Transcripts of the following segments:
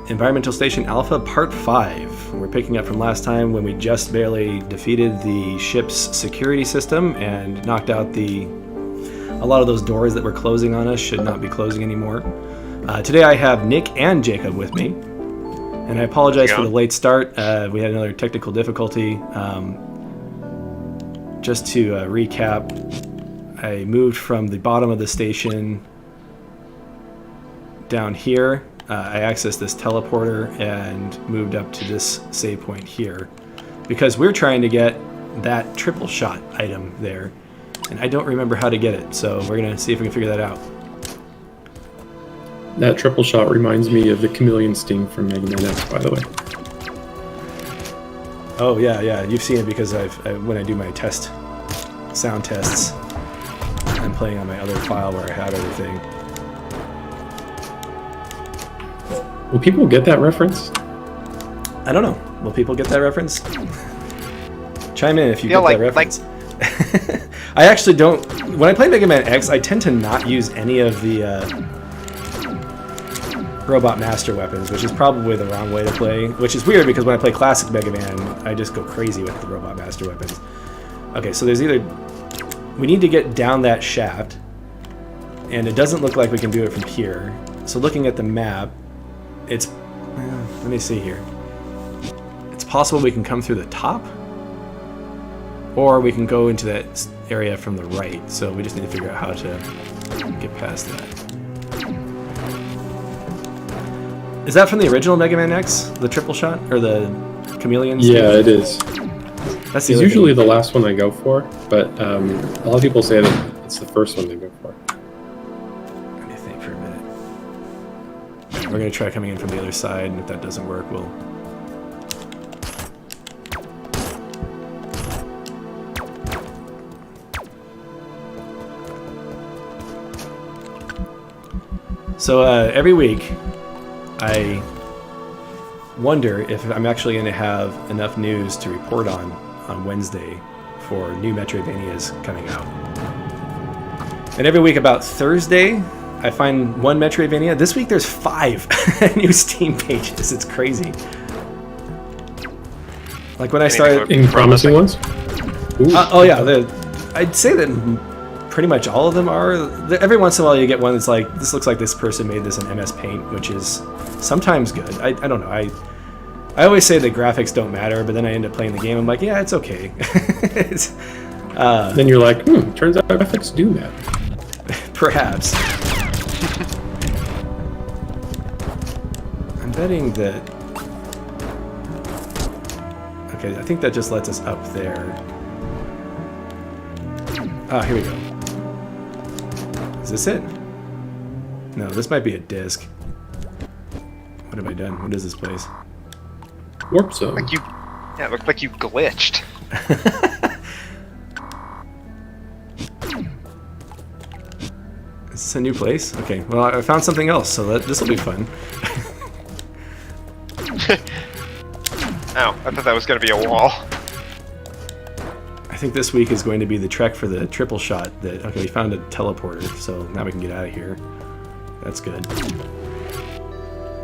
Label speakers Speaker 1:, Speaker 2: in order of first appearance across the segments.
Speaker 1: Environmental Station Alpha Part 5. We're picking up from last time when we just barely defeated the ship's security system and knocked out a lot of those doors that were closing on us should not be closing anymore. Today I have Nick and Jacob with me. And I apologize for the late start. We had another technical difficulty. Just to recap, I moved from the bottom of the station down here. I accessed this teleporter and moved up to this save point here because we're trying to get that triple shot item there, and I don't remember how to get it, so we're gonna see if we can figure that out.
Speaker 2: That triple shot reminds me of the chameleon sting from Mega Man X, by the way.
Speaker 1: Oh yeah, you've seen it because when I do my sound tests, I'm playing on my other file where I have everything.
Speaker 2: Will people get that reference?
Speaker 1: I don't know. Will people get that reference? Chime in if you get that reference. I actually don't. When I play Mega Man X, I tend to not use any of the Robot Master weapons, which is probably the wrong way to play. Which is weird because when I play classic Mega Man, I just go crazy with the Robot Master weapons. Okay, so there's either... We need to get down that shaft, and it doesn't look like we can do it from here. So looking at the map, it's... let me see here. It's possible we can come through the top, or we can go into that area from the right. So we just need to figure out how to get past that. Is that from the original Mega Man X? The triple shot? Or the chameleon stage?
Speaker 2: Yeah, it is.
Speaker 1: That's
Speaker 2: It's usually the last one I go for, but a lot of people say that it's the first one they go for.
Speaker 1: Let me think for a minute. We're going to try coming in from the other side, and if that doesn't work, we'll... So every week, I wonder if I'm actually going to have enough news to report on Wednesday for new Metroidvanias coming out. And every week about Thursday, I find one Metroidvania. This week there's 5 new Steam pages. It's crazy. Like when I started...
Speaker 2: Any promising ones?
Speaker 1: Oh yeah, I'd say that pretty much all of them are. Every once in a while you get one that's like, this looks like this person made this in MS Paint, which is sometimes good. I don't know. I always say the graphics don't matter, but then I end up playing the game. I'm like, yeah, it's okay.
Speaker 2: Then you're like, turns out graphics do matter.
Speaker 1: Perhaps. I'm betting that... Okay, I think that just lets us up there. Ah, here we go. Is this it? No, this might be a disc. What have I done? What is this place?
Speaker 2: Warp zone.
Speaker 3: Yeah, it looked like you glitched.
Speaker 1: Is this a new place? Okay, well I found something else, so this will be fun.
Speaker 3: Oh, I thought that was going to be a wall.
Speaker 1: I think this week is going to be the trek for the triple shot. Okay, we found a teleporter, so now we can get out of here. That's good.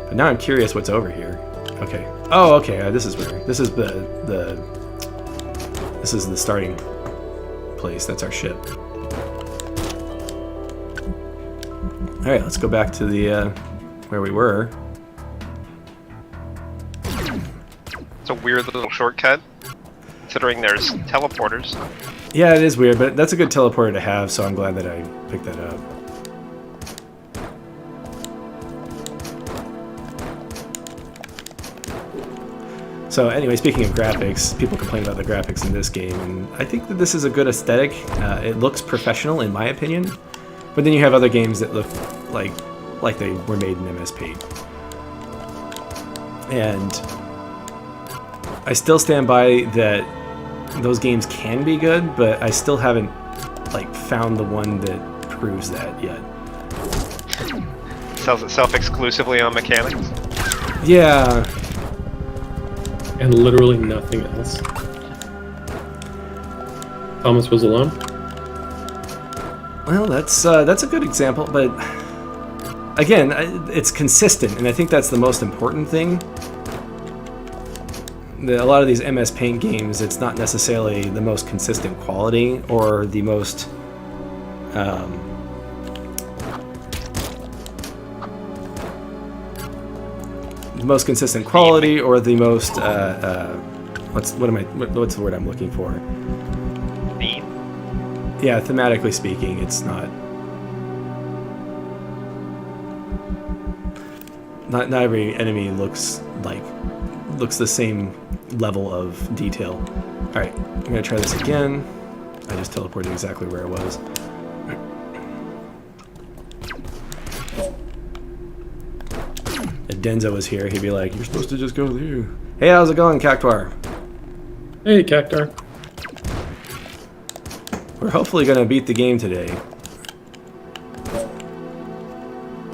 Speaker 1: But now I'm curious what's over here. Okay. Oh, okay. This is where. This is This is the starting place. That's our ship. All right, let's go back to the where we were.
Speaker 3: It's a weird little shortcut, considering there's teleporters.
Speaker 1: Yeah, it is weird, but that's a good teleporter to have, so I'm glad that I picked that up. So anyway, speaking of graphics, people complain about the graphics in this game, and I think that this is a good aesthetic. It looks professional, in my opinion, but then you have other games that look like they were made in MS Paint. And I still stand by that those games can be good, but I still haven't found the one that proves that yet.
Speaker 3: Sells itself exclusively on mechanics.
Speaker 1: Yeah.
Speaker 2: And literally nothing else. Thomas was alone?
Speaker 1: Well, that's a good example, but again, it's consistent, and I think that's the most important thing. A lot of these MS Paint games, it's not necessarily the most consistent quality or the most consistent quality or the most what's the word I'm looking for?
Speaker 3: Theme?
Speaker 1: Yeah, thematically speaking, it's not every enemy looks the same level of detail. All right, I'm gonna try this again. I just teleported exactly where I was. If Denzo was here, he'd be like, "You're supposed to just go there." Hey, how's it going, Cactuar?
Speaker 2: Hey, Cactar.
Speaker 1: We're hopefully gonna beat the game today.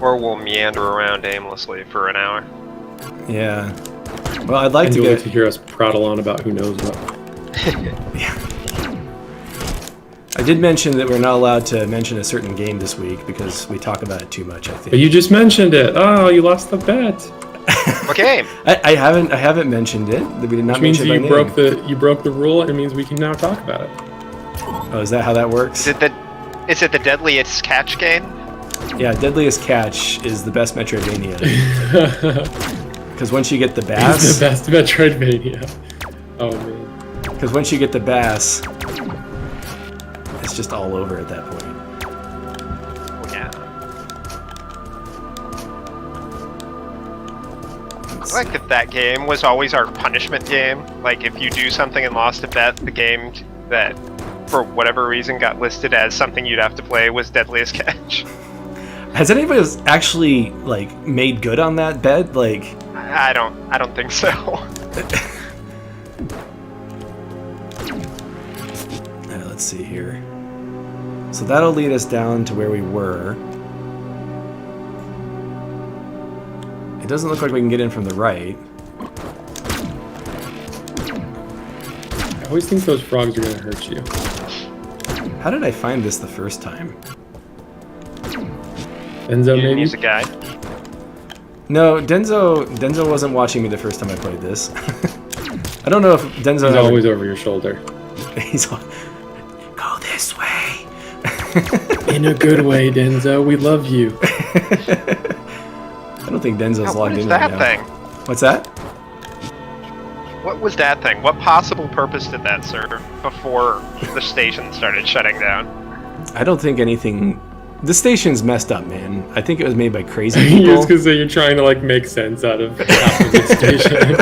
Speaker 3: Or we'll meander around aimlessly for an hour.
Speaker 1: Yeah. Well, I'd like
Speaker 2: And
Speaker 1: to
Speaker 2: you'll
Speaker 1: get.
Speaker 2: get to hear us prattle on about who knows what.
Speaker 1: Yeah. I did mention that we're not allowed to mention a certain game this week because we talk about it too much, I
Speaker 2: But
Speaker 1: think.
Speaker 2: you just mentioned it. Oh, you lost the bet.
Speaker 3: What game?
Speaker 1: I haven't mentioned it. We did not
Speaker 2: Which means
Speaker 1: mention it by name.
Speaker 2: you broke the rule. It means we can now talk about it.
Speaker 1: Oh, is that how that works?
Speaker 3: Is it the Deadliest Catch game?
Speaker 1: Yeah, Deadliest Catch is the best Metroidvania. Because once you get the bass,
Speaker 2: It's the best Metroidvania. Oh man.
Speaker 1: because once you get the bass, it's just all over at that point.
Speaker 3: Oh, yeah. I like that game was always our punishment game. Like, if you do something and lost a bet, the game that, for whatever reason, got listed as something you'd have to play was Deadliest Catch.
Speaker 1: Has anybody actually made good on that bet? Like,
Speaker 3: I don't think so.
Speaker 1: let's see here. So that'll lead us down to where we were. It doesn't look like we can get in from the right.
Speaker 2: I always think those frogs are gonna hurt you.
Speaker 1: How did I find this the first time?
Speaker 2: Enzo,
Speaker 3: You didn't
Speaker 2: maybe?
Speaker 3: use a guide.
Speaker 1: No, Denzo wasn't watching me the first time I played this. I don't know if Denzo.
Speaker 2: He's always over your shoulder.
Speaker 1: He's like, go this way.
Speaker 2: In a good way, Denzo. We love you.
Speaker 1: I don't think Denzo's
Speaker 3: Now,
Speaker 1: logged
Speaker 3: what is
Speaker 1: in
Speaker 3: that
Speaker 1: right
Speaker 3: thing?
Speaker 1: now. What's that?
Speaker 3: What was that thing? What possible purpose did that serve before the station started shutting down?
Speaker 1: I don't think anything. The station's messed up, man. I think it was made by crazy
Speaker 2: You're
Speaker 1: people.
Speaker 2: just gonna say you're trying to make sense out of half of the station.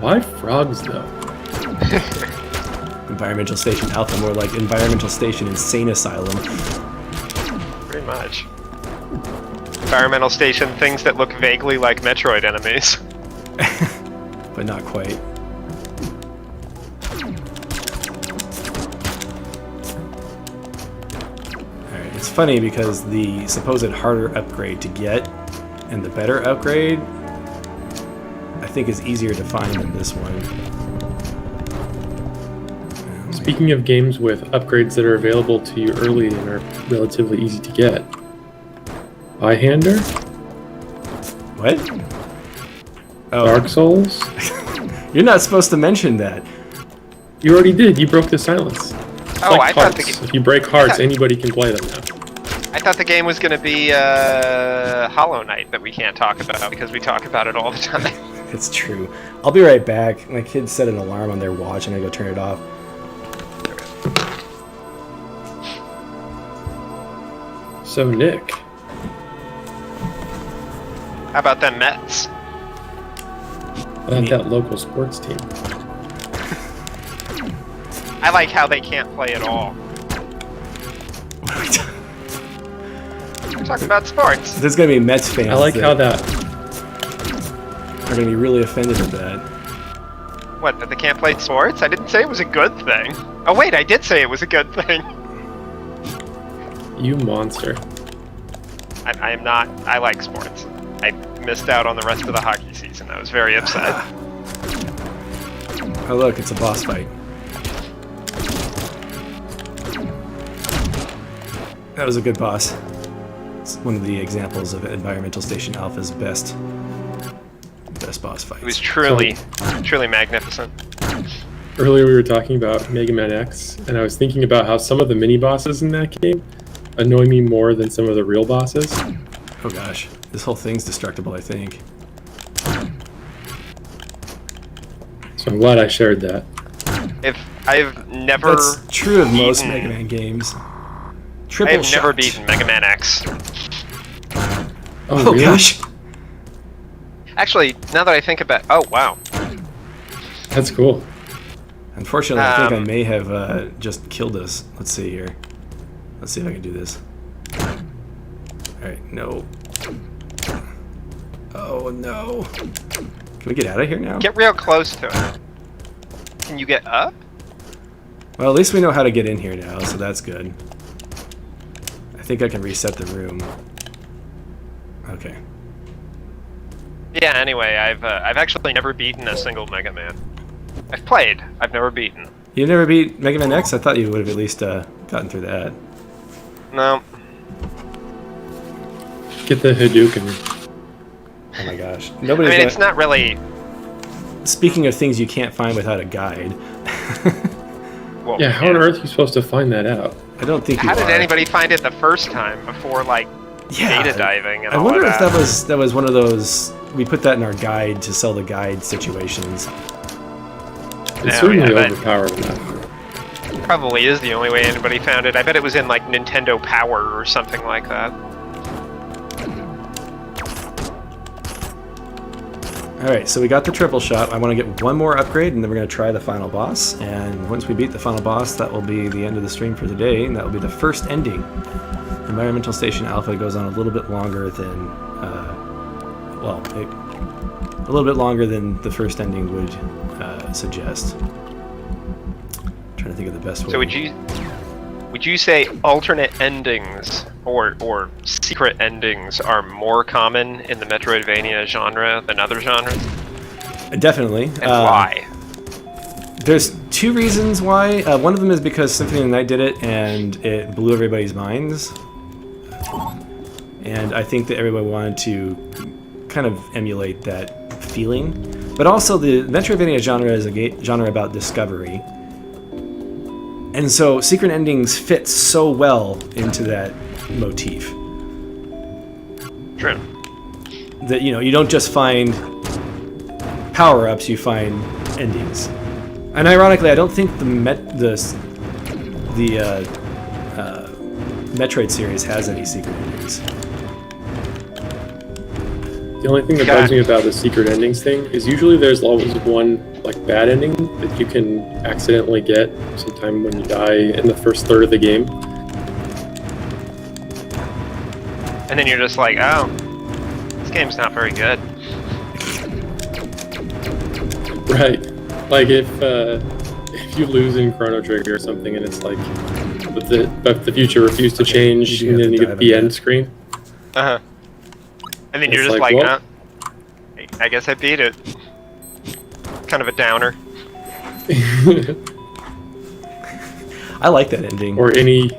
Speaker 2: Why frogs though?
Speaker 1: Environmental Station Alpha, more like Environmental Station Insane Asylum.
Speaker 3: Pretty much. Environmental station, things that look vaguely like Metroid enemies.
Speaker 1: But not quite. Alright, it's funny because the supposed harder upgrade to get and the better upgrade I think is easier to find than this one.
Speaker 2: Speaking of games with upgrades that are available to you early and are relatively easy to get. Eye-hander?
Speaker 1: What? Oh,
Speaker 2: Dark Souls?
Speaker 1: you're not supposed to mention that.
Speaker 2: You already did. You broke the silence. It's
Speaker 3: Oh, I thought
Speaker 2: hearts. If you break hearts, anybody can play them now.
Speaker 3: I thought the game was gonna be Hollow Knight that we can't talk about because we talk about it all the time.
Speaker 1: It's true. I'll be right back. My kids set an alarm on their watch and I go turn it off.
Speaker 2: So, Nick,
Speaker 3: How about them Mets?
Speaker 2: about that local sports team.
Speaker 3: I like how they can't play at all. We're talking about sports.
Speaker 1: There's gonna be Mets fans.
Speaker 2: I like how that.
Speaker 1: are gonna be really offended at that.
Speaker 3: What, that they can't play sports? I didn't say it was a good thing. Oh wait, I did say it was a good thing.
Speaker 2: You monster.
Speaker 3: I am not. I like sports. I missed out on the rest of the hockey season. I was very upset.
Speaker 1: Oh look, it's a boss fight. That was a good boss. It's one of the examples of Environmental Station Alpha's best boss fights.
Speaker 3: It was truly magnificent.
Speaker 2: Earlier we were talking about Mega Man X, and I was thinking about how some of the mini bosses in that game annoy me more than some of the real bosses.
Speaker 1: Oh gosh, this whole thing's destructible, I think.
Speaker 2: So I'm glad I shared that.
Speaker 3: If I've never
Speaker 1: That's true of most
Speaker 3: beaten-
Speaker 1: Mega Man games.
Speaker 3: I
Speaker 1: Triple
Speaker 3: have never
Speaker 1: shot.
Speaker 3: beaten Mega Man X.
Speaker 1: Oh
Speaker 2: really?
Speaker 1: gosh.
Speaker 3: Actually, now that I think about, oh wow,
Speaker 2: That's cool.
Speaker 1: Unfortunately, I think I
Speaker 3: Um,
Speaker 1: may have just killed us. Let's see here. Let's see if I can do this. Alright, no. Oh no. Can we get out of here now?
Speaker 3: get real close to it. Can you get up?
Speaker 1: Well, at least we know how to get in here now, so that's good. I think I can reset the room. Okay.
Speaker 3: Yeah. Anyway, I've actually never beaten a single Mega Man. I've played. I've never beaten.
Speaker 1: You never beat Mega Man X? I thought you would have at least gotten through that.
Speaker 3: No.
Speaker 2: Get the Hadouken.
Speaker 1: Oh my gosh.
Speaker 3: I
Speaker 1: Nobody's
Speaker 3: mean, it's not really.
Speaker 1: Speaking of things you can't find without a guide,
Speaker 3: Well,
Speaker 2: Yeah, how on earth are you supposed to find that out?
Speaker 1: I don't think you
Speaker 3: How did
Speaker 1: are.
Speaker 3: anybody find it the first time before like
Speaker 1: Yeah,
Speaker 3: data diving and
Speaker 1: I
Speaker 3: all
Speaker 1: wonder
Speaker 3: of
Speaker 1: if that was one of those, we put that in our guide to sell the guide situations.
Speaker 2: It's
Speaker 3: No,
Speaker 2: certainly
Speaker 3: yeah, but-
Speaker 2: overpowered enough.
Speaker 3: Probably is the only way anybody found it. I bet it was in like Nintendo Power or something like that.
Speaker 1: Alright, so we got the triple shot. I want to get one more upgrade and then we're going to try the final boss. And once we beat the final boss, that will be the end of the stream for today. And that will be the first ending. Environmental Station Alpha goes on a little bit longer than, a little bit longer than the first ending would suggest. Trying to think of the best way.
Speaker 3: So would you say alternate endings or secret endings are more common in the Metroidvania genre than other genres?
Speaker 1: Definitely.
Speaker 3: And why?
Speaker 1: There's two reasons why. One of them is because Symphony of the Night did it and it blew everybody's minds. And I think that everybody wanted to kind of emulate that feeling. But also the Metroidvania genre is a genre about discovery. And so secret endings fit so well into that motif
Speaker 3: True.
Speaker 1: that, you know, you don't just find power-ups, you find endings. And ironically, I don't think the Metroid series has any secret endings.
Speaker 2: The only thing that bugs me about the secret endings thing is usually there's always one like bad ending that you can accidentally get sometime when you die in the first third of the game.
Speaker 3: And then you're just like, oh, this game's not very good.
Speaker 2: Right. Like if you lose in Chrono Trigger or something and it's like but the future refused to change
Speaker 1: you
Speaker 2: and
Speaker 1: have
Speaker 2: then
Speaker 1: to
Speaker 2: you
Speaker 1: dive
Speaker 2: get the
Speaker 1: in
Speaker 2: end
Speaker 1: that.
Speaker 2: screen.
Speaker 3: Uh-huh. And then you're
Speaker 2: It's
Speaker 3: just
Speaker 2: like,
Speaker 3: like,
Speaker 2: well-
Speaker 3: I guess I beat it. Kind of a downer.
Speaker 1: I like that ending.
Speaker 2: Or any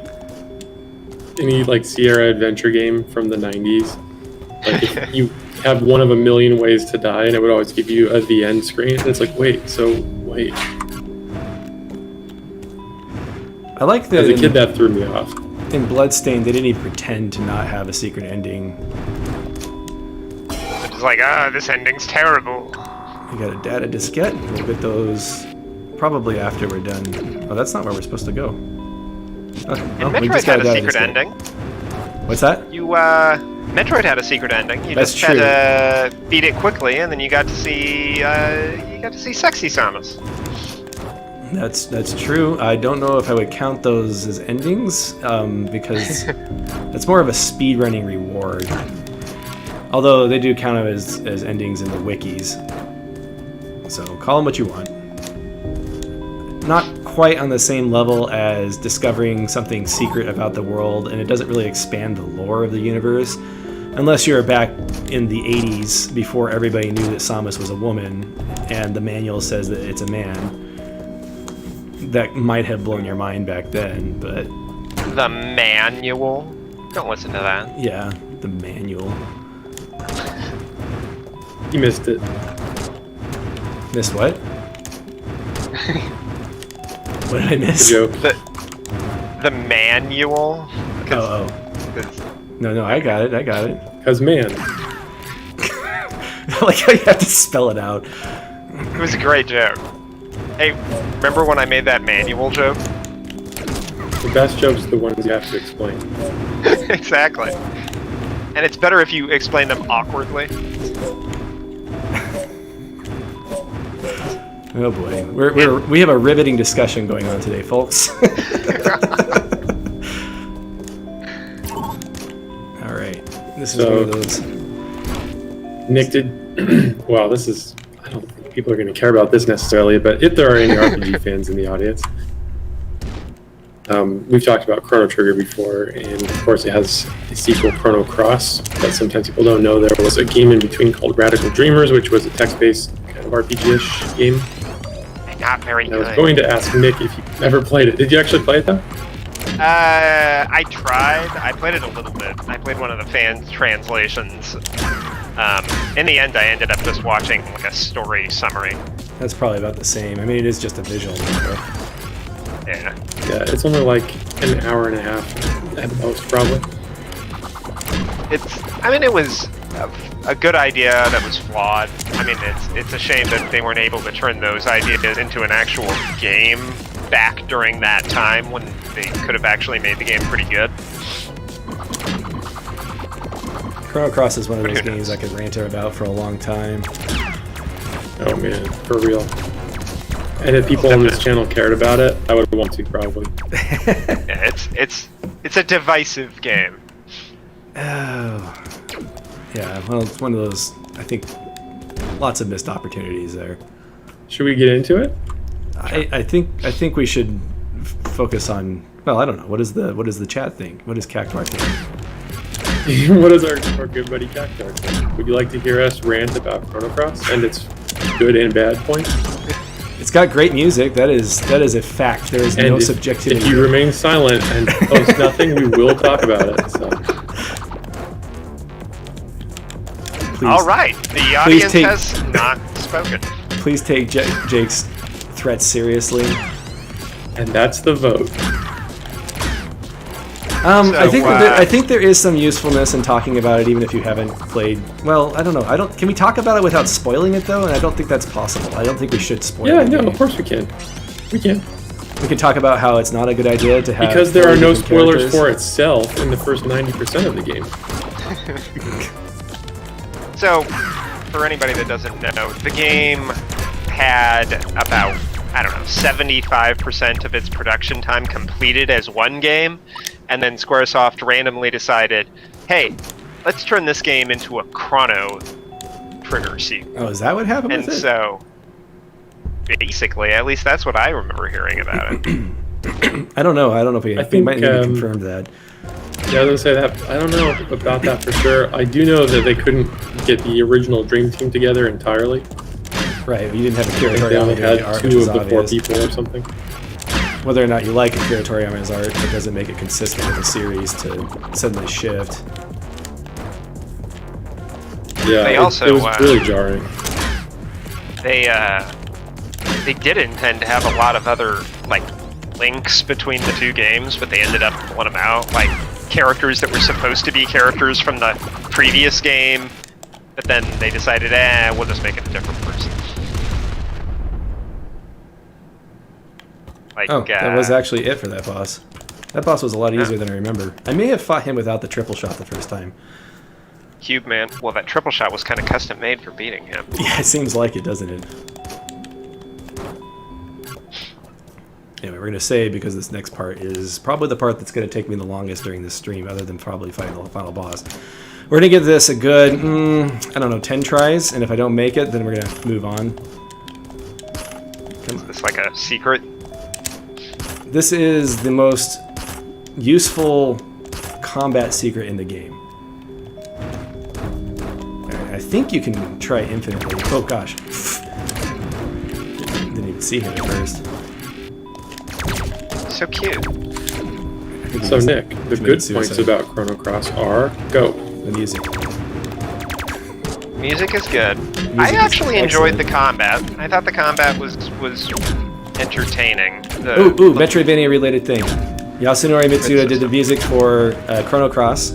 Speaker 2: like Sierra adventure game from the 90s. Like if you have one of a million ways to die and it would always give you the end screen and it's like wait.
Speaker 1: I like that
Speaker 2: As a kid that threw me off.
Speaker 1: in Bloodstained they didn't even pretend to not have a secret ending.
Speaker 3: It's just like, this ending's terrible.
Speaker 1: We got a data diskette. We'll get those probably after we're done. Oh, that's not where we're supposed to go. Oh,
Speaker 3: And
Speaker 1: well, we
Speaker 3: Metroid
Speaker 1: just got
Speaker 3: had a
Speaker 1: data
Speaker 3: secret
Speaker 1: diskette.
Speaker 3: ending.
Speaker 1: What's that?
Speaker 3: Metroid had a secret ending. You
Speaker 1: That's
Speaker 3: just had to beat it quickly, and then you got to see sexy Samus.
Speaker 1: That's true. I don't know if I would count those as endings because it's more of a speedrunning reward. Although they do count them as endings in the wikis. So call them what you want. Not quite on the same level as discovering something secret about the world, and it doesn't really expand the lore of the universe. Unless you're back in the 80s before everybody knew that Samus was a woman and the manual says that it's a man. That might have blown your mind back then, but
Speaker 3: The manual. Don't listen to that.
Speaker 1: Yeah, the manual.
Speaker 2: You missed it.
Speaker 1: Missed what? What did I miss?
Speaker 2: Joke.
Speaker 3: The manual.
Speaker 1: Oh. No, I got it.
Speaker 2: Because, man,
Speaker 1: I like how you have to spell it out.
Speaker 3: It was a great joke. Hey, remember when I made that manual joke?
Speaker 2: the best jokes are the ones you have to explain.
Speaker 3: Exactly. And it's better if you explain them awkwardly.
Speaker 1: Oh boy, we have a riveting discussion going on today, folks. All right, this is one of those.
Speaker 2: Nick did. Well, this is. I don't think people are going to care about this necessarily, but if there are any RPG fans in the audience, we've talked about Chrono Trigger before, and of course it has a sequel, Chrono Cross. But sometimes people don't know there was a game in between called Radical Dreamers, which was a text-based kind of RPG-ish game.
Speaker 3: Not very
Speaker 2: And I
Speaker 3: good.
Speaker 2: was going to ask Nick if you ever played it. Did you actually play it though?
Speaker 3: I tried. I played it a little bit. I played one of the fan translations. In the end, I ended up just watching like a story summary.
Speaker 1: That's probably about the same. I mean, it is just a visual novel.
Speaker 3: Yeah.
Speaker 2: Yeah, it's only like an hour and a half at most, probably.
Speaker 3: It was a good idea that was flawed. I mean, it's a shame that they weren't able to turn those ideas into an actual game back during that time when they could have actually made the game pretty good.
Speaker 1: Chrono Cross is one of
Speaker 3: But
Speaker 1: those
Speaker 3: who
Speaker 1: games
Speaker 3: knows?
Speaker 1: I could rant about for a long time.
Speaker 2: Oh man, for real. And if people on this channel cared about it, I would want to probably.
Speaker 3: Yeah, it's a divisive game.
Speaker 1: Oh. Yeah, well, it's one of those, I think, lots of missed opportunities there.
Speaker 2: Should we get into it?
Speaker 1: I think we should focus on, well, I don't know, what does the chat think? What does Cactuar think?
Speaker 2: What is our good buddy Cactuar think? Would you like to hear us rant about Chrono Cross and its good and bad points?
Speaker 1: It's got great music, that is a fact. There is no subjectivity.
Speaker 2: If you remain silent and post nothing, we will talk about it. So.
Speaker 1: Please,
Speaker 3: All right, the audience
Speaker 1: take-
Speaker 3: has not spoken.
Speaker 1: please take Jake's threats seriously.
Speaker 2: And that's the vote.
Speaker 1: I think there is some usefulness in talking about it, even if you haven't played. Well, I don't know. Can we talk about it without spoiling it though? And I don't think that's possible. I don't think we should spoil
Speaker 2: Yeah,
Speaker 1: the
Speaker 2: no,
Speaker 1: game.
Speaker 2: of course we can. We can.
Speaker 1: We can talk about how it's not a good idea to have.
Speaker 2: Because there are no
Speaker 1: 40 different
Speaker 2: spoilers
Speaker 1: characters.
Speaker 2: for itself in the first 90% of the game.
Speaker 3: So, for anybody that doesn't know, the game had about, 75% of its production time completed as one game, and then Squaresoft randomly decided, hey, let's turn this game into a Chrono Trigger sequel.
Speaker 1: Oh, is that what happened
Speaker 3: And
Speaker 1: with it?
Speaker 3: so, basically, at least that's what I remember hearing about it.
Speaker 1: I don't know. I don't know if we,
Speaker 2: I
Speaker 1: we
Speaker 2: think,
Speaker 1: might need to confirm that.
Speaker 2: Yeah, I was gonna say that. I don't know about that for sure. I do know that they couldn't get the original Dream Team together entirely.
Speaker 1: Right, you didn't have a
Speaker 2: I think
Speaker 1: Kira
Speaker 2: they only
Speaker 1: Toriyama
Speaker 2: had
Speaker 1: art, which
Speaker 2: 2
Speaker 1: is
Speaker 2: of the 4
Speaker 1: obvious.
Speaker 2: people or something.
Speaker 1: Whether or not you like Kira Toriyama's art, it doesn't make it consistent with the series to suddenly shift.
Speaker 2: Yeah,
Speaker 3: They also,
Speaker 2: it was really jarring.
Speaker 3: They did intend to have a lot of other links between the two games, but they ended up pulling them out. Like characters that were supposed to be characters from the previous game, but then they decided, we'll just make it a different person.
Speaker 1: That was actually it for that boss. That boss was a lot easier than I remember. I may have fought him without the triple shot the first time.
Speaker 3: Cube Man. Well, that triple shot was kind of custom made for beating him.
Speaker 1: Yeah, it seems like it, doesn't it? Anyway, we're going to save because this next part is probably the part that's going to take me the longest during this stream, other than probably fighting the final boss. We're going to give this a good, 10 tries, and if I don't make it, then we're going to move on. Come on.
Speaker 3: It's like a secret.
Speaker 1: This is the most useful combat secret in the game. Alright, I think you can try infinitely. Oh gosh. Didn't even see him at first.
Speaker 3: So cute.
Speaker 1: I
Speaker 2: So Nick, the good
Speaker 1: suicide.
Speaker 2: points about Chrono Cross are go.
Speaker 1: The music.
Speaker 3: Music is good.
Speaker 1: Music
Speaker 3: I
Speaker 1: is
Speaker 3: actually enjoyed the
Speaker 1: excellent.
Speaker 3: combat. I thought the combat was entertaining.
Speaker 1: Ooh, Metroidvania related thing. Yasunori Mitsuda did the music for Chrono Cross,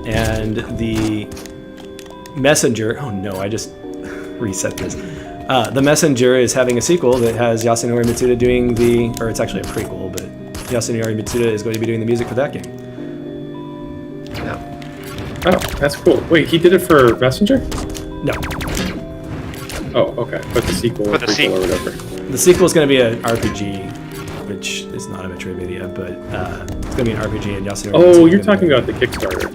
Speaker 1: and the Messenger. Oh no, I just reset this. The Messenger is having a sequel that has Yasunori Mitsuda doing or it's actually a prequel, but Yasunori Mitsuda is going to be doing the music for that game.
Speaker 2: Oh, that's cool. Wait, he did it for Messenger?
Speaker 1: No,
Speaker 2: Oh, okay. But the sequel
Speaker 3: For
Speaker 2: or
Speaker 3: the
Speaker 2: prequel
Speaker 3: sequel.
Speaker 2: or whatever.
Speaker 1: the sequel is going to be an RPG, which is not a Metroidvania, but it's going to be an RPG and Yasunori.
Speaker 2: Oh,
Speaker 1: Mitsuda
Speaker 2: you're talking about the Kickstarter.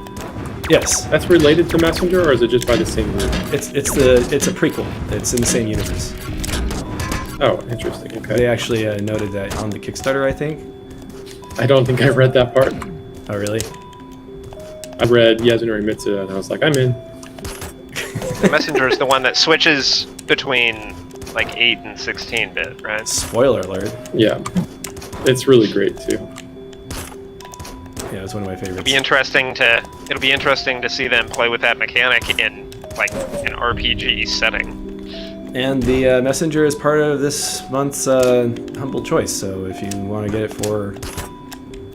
Speaker 1: Yes,
Speaker 2: That's related to Messenger, or is it just by the same group?
Speaker 1: it's a prequel. It's in the same universe.
Speaker 2: Oh, interesting.
Speaker 1: They
Speaker 2: Okay.
Speaker 1: actually noted that on the Kickstarter, I think.
Speaker 2: I don't think I read that part.
Speaker 1: Oh, really?
Speaker 2: I read Yasunori Mitsuda, and I was like, I'm in.
Speaker 3: The Messenger is the one that switches between like 8 and 16-bit, right?
Speaker 1: Spoiler alert.
Speaker 2: Yeah. It's really great, too.
Speaker 1: Yeah, it's one of my favorites.
Speaker 3: It'll be interesting to see them play with that mechanic in like an RPG setting.
Speaker 1: And the Messenger is part of this month's Humble Choice, so if you want to get it for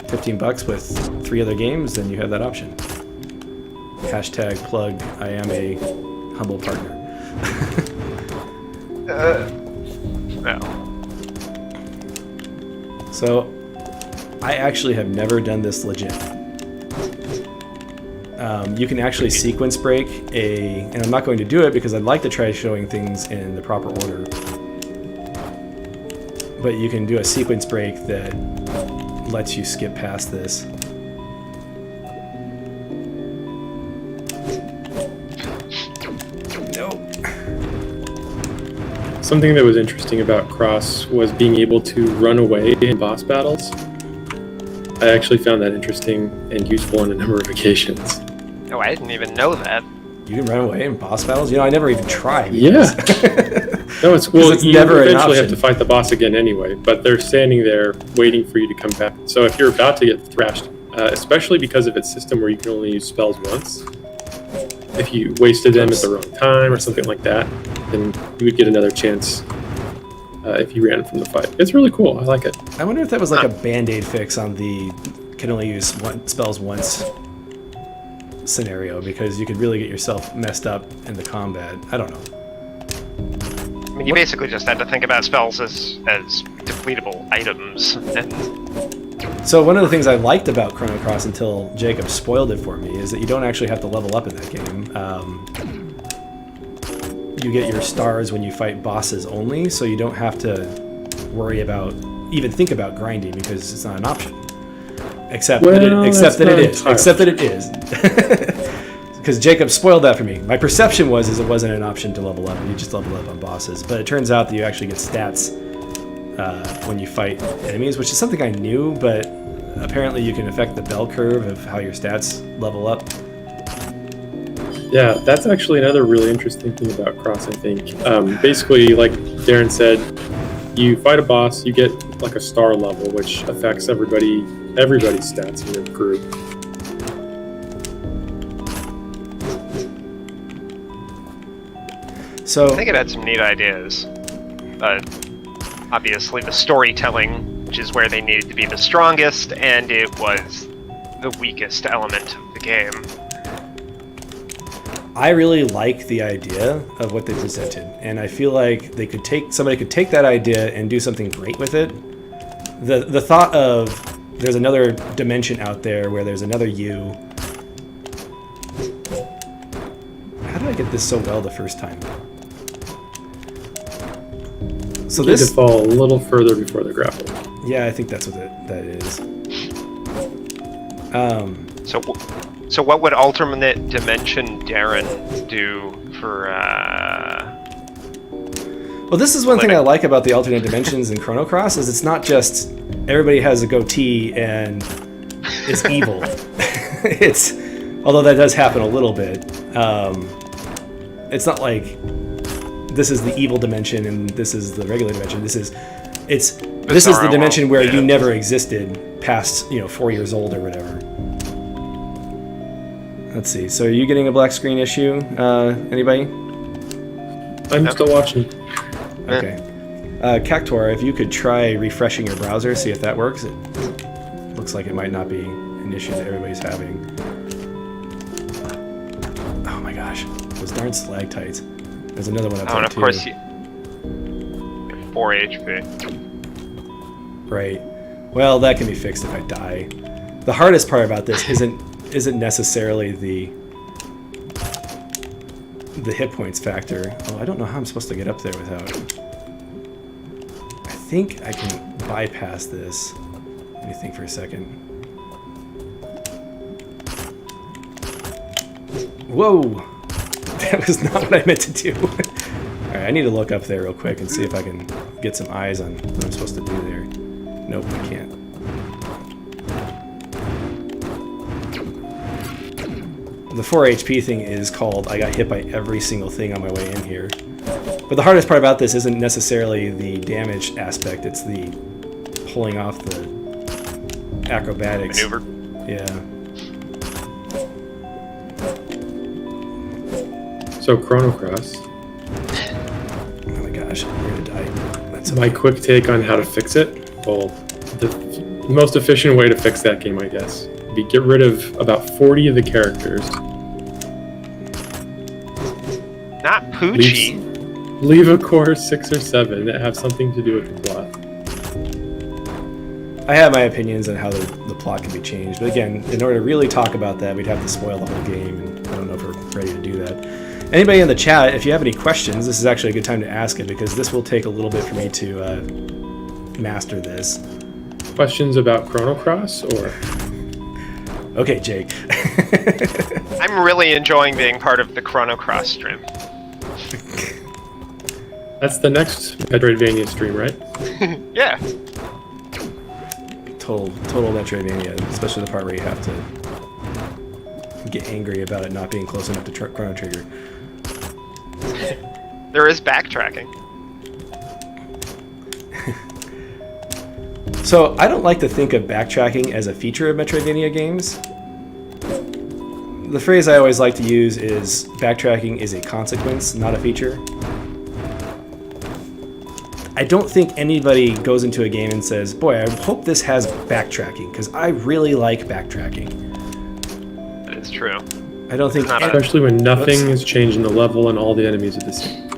Speaker 1: $15 with 3 other games, then you have that option. Hashtag plug, I am a humble partner.
Speaker 3: No.
Speaker 1: So, I actually have never done this legit. You can actually sequence break and I'm not going to do it because I'd like to try showing things in the proper order. But you can do a sequence break that lets you skip past this. Nope.
Speaker 2: Something that was interesting about Cross was being able to run away in boss battles. I actually found that interesting and useful on a number of occasions.
Speaker 3: Oh, I didn't even know that.
Speaker 1: You can run away in boss battles? You know, I never even tried.
Speaker 2: Yeah. No, it's well.
Speaker 1: it's
Speaker 2: You
Speaker 1: never an
Speaker 2: eventually have
Speaker 1: option.
Speaker 2: to fight the boss again anyway, but they're standing there waiting for you to come back. So if you're about to get thrashed, especially because of its system where you can only use spells once, if you wasted them at the wrong time or something like that, then you would get another chance if you ran from the fight. It's really cool. I like it.
Speaker 1: I wonder if that was like a band-aid fix on the can only use spells once scenario, because you could really get yourself messed up in the combat. I don't know.
Speaker 3: I mean, you basically just had to think about spells as depletable items, and
Speaker 1: So one of the things I liked about Chrono Cross until Jacob spoiled it for me is that you don't actually have to level up in that game. You get your stars when you fight bosses only, so you don't have to worry about, even think about grinding, because it's not an option. Except that it is. Because Jacob spoiled that for me. My perception was it wasn't an option to level up. You just level up on bosses. But it turns out that you actually get stats when you fight enemies, which is something I knew, but apparently you can affect the bell curve of how your stats level up.
Speaker 2: Yeah, that's actually another really interesting thing about Cross, I think. Basically, like Darren said, you fight a boss, you get like a star level, which affects everybody's stats in your group.
Speaker 1: So
Speaker 3: I think it had some neat ideas. Obviously, the storytelling, which is where they needed to be the strongest, and it was the weakest element of the game.
Speaker 1: I really like the idea of what they presented, and I feel like somebody could take that idea and do something great with it. The thought of there's another dimension out there where there's another you. How did I get this so well the first time? So
Speaker 2: You need
Speaker 1: this,
Speaker 2: to fall a little further before the grapple.
Speaker 1: yeah, I think that's what that is.
Speaker 3: So what would alternate dimension Darren do for?
Speaker 1: Well, this is one thing I like about the alternate dimensions in Chrono Cross is it's not just everybody has a goatee and is evil. It's, although that does happen a little bit. It's not like this is the evil dimension and this is the regular dimension. This is It's this is the
Speaker 3: Bizarro
Speaker 1: dimension
Speaker 3: world,
Speaker 1: where
Speaker 3: yeah.
Speaker 1: you never existed past 4 years old or whatever. Let's see. So are you getting a black screen issue? Anybody?
Speaker 2: I'm still watching.
Speaker 1: Okay. Cactor, if you could try refreshing your browser, see if that works. It looks like it might not be an issue that everybody's having. Oh my gosh, those darn stalactites. There's another one up
Speaker 3: Oh,
Speaker 1: there
Speaker 3: and of
Speaker 1: too.
Speaker 3: course you 4 HP.
Speaker 1: Right. Well, that can be fixed if I die. The hardest part about this isn't necessarily the hit points factor. Oh, I don't know how I'm supposed to get up there without. I think I can bypass this. Let me think for a second. Whoa! That was not what I meant to do. Alright, I need to look up there real quick and see if I can get some eyes on what I'm supposed to do there. Nope, I can't. The 4 HP thing is called I got hit by every single thing on my way in here. But the hardest part about this isn't necessarily the damage aspect, it's the pulling off the acrobatics.
Speaker 3: Maneuver.
Speaker 1: Yeah.
Speaker 2: So Chrono Cross.
Speaker 1: Oh my gosh, I'm gonna die. That's
Speaker 2: My quick take on how to fix it. Well, the most efficient way to fix that game, I guess, would be get rid of about 40 of the characters.
Speaker 3: Not Poochie.
Speaker 2: Leave a core 6 or 7 that have something to do with the plot.
Speaker 1: I have my opinions on how the plot can be changed, but again, in order to really talk about that, we'd have to spoil the whole game, and I don't know if we're ready to do that. Anybody in the chat, if you have any questions, this is actually a good time to ask it, because this will take a little bit for me to master this.
Speaker 2: Questions about Chrono Cross, or
Speaker 1: Okay, Jake.
Speaker 3: I'm really enjoying being part of the Chrono Cross stream.
Speaker 2: that's the next Metroidvania stream, right?
Speaker 3: Yeah.
Speaker 1: Total Metroidvania, especially the part where you have to get angry about it not being close enough to Chrono Trigger.
Speaker 3: There is backtracking.
Speaker 1: So I don't like to think of backtracking as a feature of Metroidvania games. The phrase I always like to use is backtracking is a consequence, not a feature. I don't think anybody goes into a game and says, boy, I hope this has backtracking, because I really like backtracking.
Speaker 3: That is true.
Speaker 1: I don't think...
Speaker 3: It's not a-
Speaker 2: Especially when nothing
Speaker 1: Oops.
Speaker 2: is changing the level and all the enemies are the same.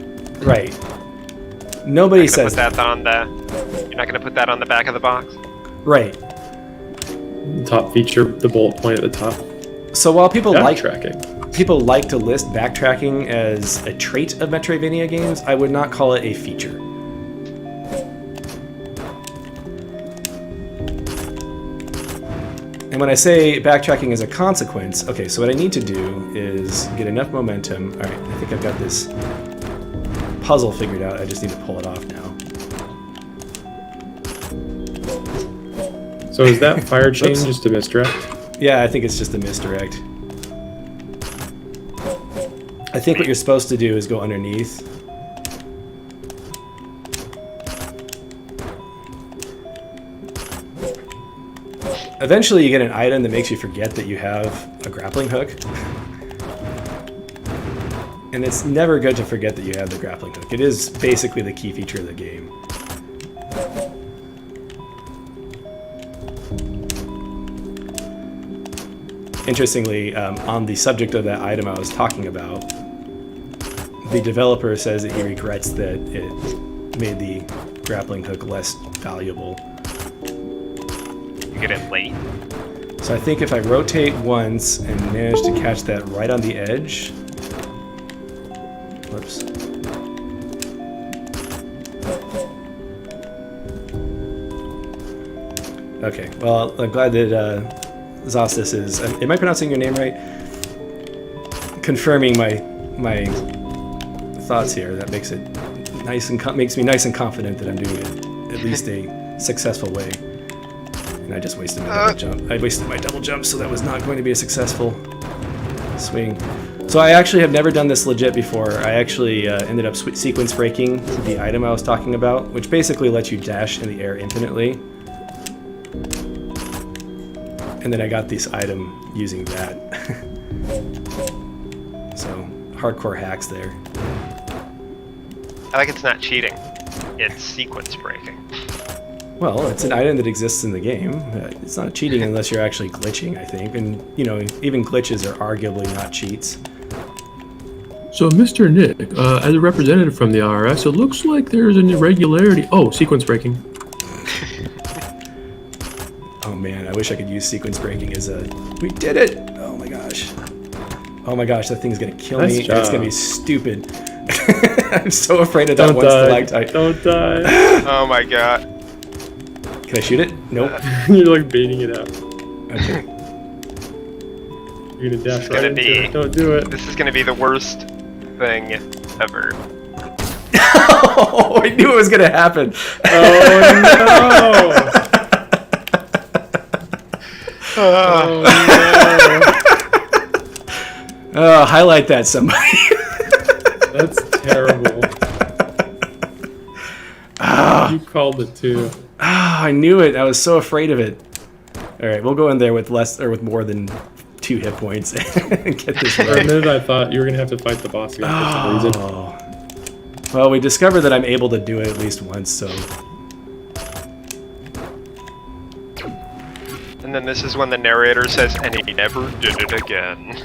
Speaker 1: Right. Nobody
Speaker 3: You're gonna
Speaker 1: says...
Speaker 3: put that on the. You're not gonna put that on the back of the box.
Speaker 1: Right.
Speaker 2: Top feature, the bullet point at the top.
Speaker 1: So while people like
Speaker 2: Backtracking.
Speaker 1: to list backtracking as a trait of Metroidvania games, I would not call it a feature. And when I say backtracking is a consequence, okay, so what I need to do is get enough momentum. All right, I think I've got this puzzle figured out. I just need to pull it off now.
Speaker 2: So is that fire chain
Speaker 1: Oops.
Speaker 2: just a misdirect?
Speaker 1: Yeah, I think it's just a misdirect. I think what you're supposed to do is go underneath. Eventually you get an item that makes you forget that you have a grappling hook. And it's never good to forget that you have the grappling hook. It is basically the key feature of the game. Interestingly, on the subject of that item I was talking about, the developer says that he regrets that it made the grappling hook less valuable.
Speaker 3: You get it late.
Speaker 1: So I think if I rotate once and manage to catch that right on the edge... Whoops. Okay, well, I'm glad that Zostis is... Am I pronouncing your name right? Confirming my thoughts here. That makes it nice and makes me nice and confident that I'm doing it at least a successful way. And I just wasted my double jump. I wasted my double jump, so that was not going to be a successful swing. So I actually have never done this legit before. I actually ended up sequence breaking the item I was talking about, which basically lets you dash in the air infinitely. And then I got this item using that. So, hardcore hacks there.
Speaker 3: I like it's not cheating. It's sequence breaking.
Speaker 1: Well, it's an item that exists in the game. It's not cheating unless you're actually glitching, I think. And, you know, even glitches are arguably not cheats.
Speaker 2: So, Mr. Nick, as a representative from the IRS, it looks like there's an irregularity. Oh, sequence breaking.
Speaker 1: Oh man, I wish I could use sequence breaking as a... We did it! Oh my gosh. Oh my gosh, that thing's gonna kill me.
Speaker 2: Nice job.
Speaker 1: It's gonna be stupid. I'm so afraid of that one stalactite.
Speaker 2: Don't die.
Speaker 3: Oh my god.
Speaker 1: Can I shoot it? Nope.
Speaker 2: You're like baiting it out.
Speaker 1: Okay.
Speaker 2: You're gonna dash
Speaker 3: It's
Speaker 2: right
Speaker 3: gonna
Speaker 2: into
Speaker 3: be-
Speaker 2: it. Don't do it.
Speaker 3: This is gonna be the worst thing ever.
Speaker 1: Oh, I knew it was gonna happen.
Speaker 2: Oh no! Oh
Speaker 1: Oh, highlight that, somebody.
Speaker 2: no! That's terrible. You called it too.
Speaker 1: Ah, I knew it. I was so afraid of it. All right, we'll go in there with less or with more than 2 hit points and get this
Speaker 2: For a
Speaker 1: right.
Speaker 2: minute, I thought you were gonna have to fight the boss again for some reason.
Speaker 1: Oh. Well, we discovered that I'm able to do it at least once, so...
Speaker 3: And then this is when the narrator says, and he never did it again.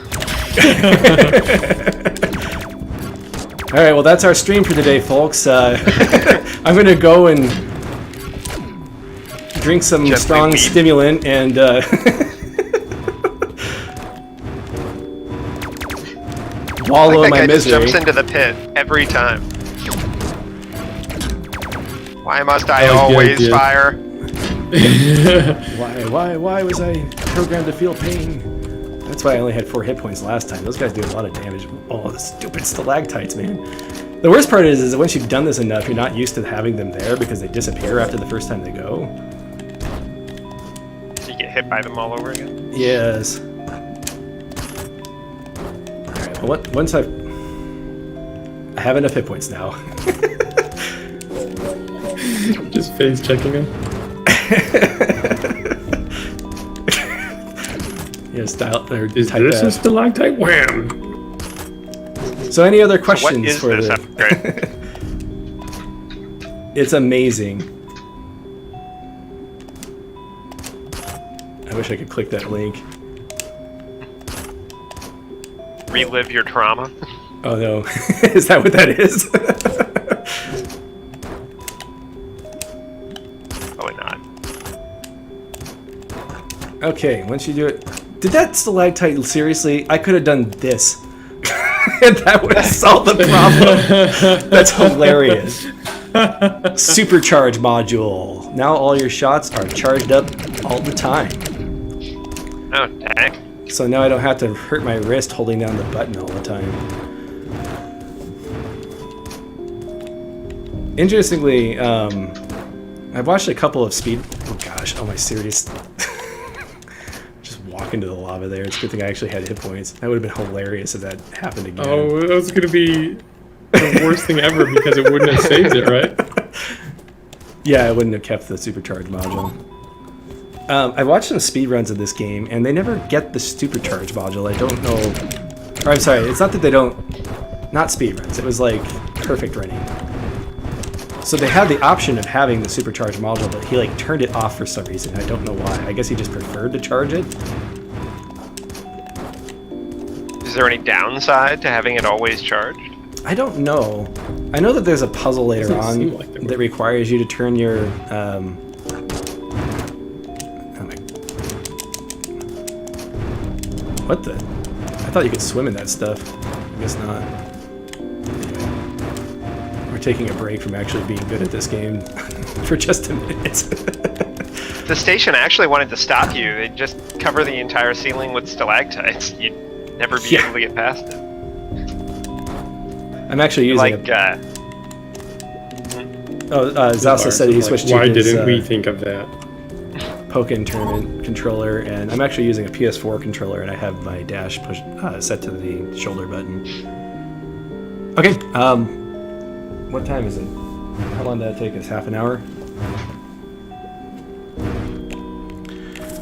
Speaker 1: Alright, well that's our stream for today, folks. I'm gonna go and drink some
Speaker 3: Gently
Speaker 1: strong
Speaker 3: weep.
Speaker 1: stimulant and wallow in
Speaker 3: Like that
Speaker 1: my
Speaker 3: guy just
Speaker 1: misery.
Speaker 3: jumps into the pit every time. Why must I
Speaker 2: Oh, good,
Speaker 3: always
Speaker 2: good.
Speaker 3: fire?
Speaker 1: Why was I programmed to feel pain? That's why I only had 4 hit points last time. Those guys do a lot of damage. Oh, the stupid stalactites, man. The worst part is that once you've done this enough, you're not used to having them there because they disappear after the first time they go.
Speaker 3: You get hit by them all over again.
Speaker 1: Yes. Alright, well, once I have enough hit points now.
Speaker 2: Just phase checking him.
Speaker 1: Yeah, style or
Speaker 2: Is
Speaker 1: type
Speaker 2: this a
Speaker 1: that.
Speaker 2: stalactite? Wham!
Speaker 1: So any other
Speaker 3: What
Speaker 1: questions
Speaker 3: is
Speaker 1: for
Speaker 3: this
Speaker 1: the...
Speaker 3: upgrade?
Speaker 1: It's amazing. I wish I could click that link.
Speaker 3: Relive your trauma?
Speaker 1: Oh no. Is that what that is?
Speaker 3: Probably not.
Speaker 1: Okay, once you do it... Did that stalactite, seriously? I could have done this. And that would have solved the problem. That's hilarious. Supercharge module. Now all your shots are charged up all the time.
Speaker 3: Oh, dang.
Speaker 1: So now I don't have to hurt my wrist holding down the button all the time. Interestingly, I've watched a couple of speed... Oh gosh, oh my serious... Just walk into the lava there. It's a good thing I actually had hit points. That would have been hilarious if that happened again.
Speaker 2: Oh, that was gonna be the worst thing ever because it wouldn't have saved it, right?
Speaker 1: Yeah, I wouldn't have kept the supercharge module. I watched some speedruns of this game, and they never get the supercharge module. I don't know... Or I'm sorry, it's not that they don't... Not speedruns, it was like perfect running. So they had the option of having the supercharge module, but he like turned it off for some reason. I don't know why. I guess he just preferred to charge it.
Speaker 3: Is there any downside to having it always charged?
Speaker 1: I don't know. I know that there's a puzzle later
Speaker 2: Doesn't
Speaker 1: on
Speaker 2: seem like there
Speaker 1: that requires you to turn your... oh my... What the? I thought you could swim in that stuff. I guess not. Anyway. We're taking a break from actually being good at this game for just a minute.
Speaker 3: The station actually wanted to stop you. They'd just cover the entire ceiling with stalactites. You'd never be
Speaker 1: Yeah.
Speaker 3: able to get past it.
Speaker 1: I'm actually using
Speaker 3: Like,
Speaker 1: it. Zalsa said he switched to
Speaker 2: Why
Speaker 1: his,
Speaker 2: didn't we think of that?
Speaker 1: Pokken tournament controller, and I'm actually using a PS4 controller, and I have my dash push set to the shoulder button. Okay, what time is it? How long did that take us? Half an hour?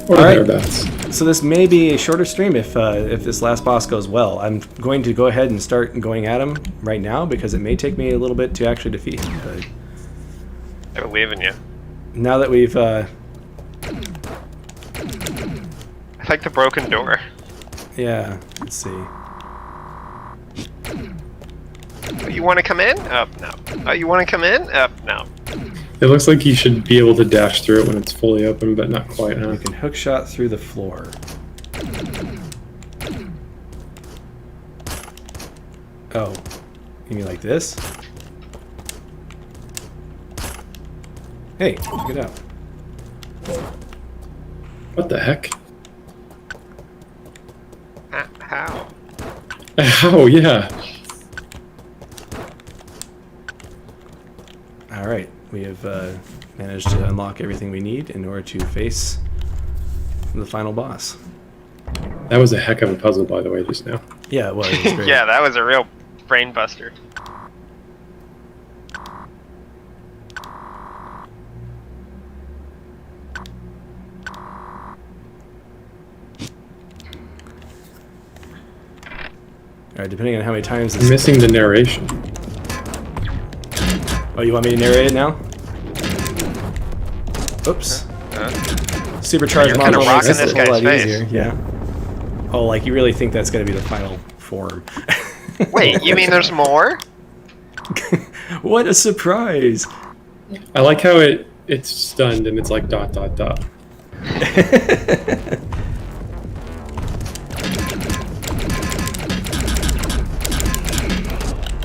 Speaker 2: Or
Speaker 1: All right.
Speaker 2: thereabouts.
Speaker 1: So this may be a shorter stream if this last boss goes well. I'm going to go ahead and start going at him right now because it may take me a little bit to actually defeat him. But
Speaker 3: I believe in you.
Speaker 1: now that we've
Speaker 3: I like the broken door.
Speaker 1: yeah, let's see.
Speaker 3: Oh, you want to come in? Up, no. Oh, you want to come in? Up, no.
Speaker 2: It looks like you should be able to dash through it when it's fully open, but not quite, huh?
Speaker 1: You can hook shot through the floor. Oh, you mean like this? Hey, check it out.
Speaker 2: What the heck?
Speaker 3: How?
Speaker 2: Oh, yeah.
Speaker 1: All right, we have managed to unlock everything we need in order to face the final boss.
Speaker 2: That was a heck of a puzzle, by the way, just now.
Speaker 1: Yeah, well, it was great.
Speaker 3: Yeah, that was a real brain buster.
Speaker 1: All right, depending on how many times
Speaker 2: I'm
Speaker 1: this...
Speaker 2: missing the narration.
Speaker 1: Oh, you want me to narrate it now? Oops. Supercharged
Speaker 3: You're kinda
Speaker 1: module
Speaker 3: rocking
Speaker 1: makes
Speaker 3: this
Speaker 1: it a whole lot
Speaker 3: guy's
Speaker 1: easier.
Speaker 3: face.
Speaker 1: Yeah. Oh, like you really think that's going to be the final form?
Speaker 3: Wait, you mean there's more?
Speaker 1: What a surprise!
Speaker 2: I like how it's stunned and it's like dot dot dot.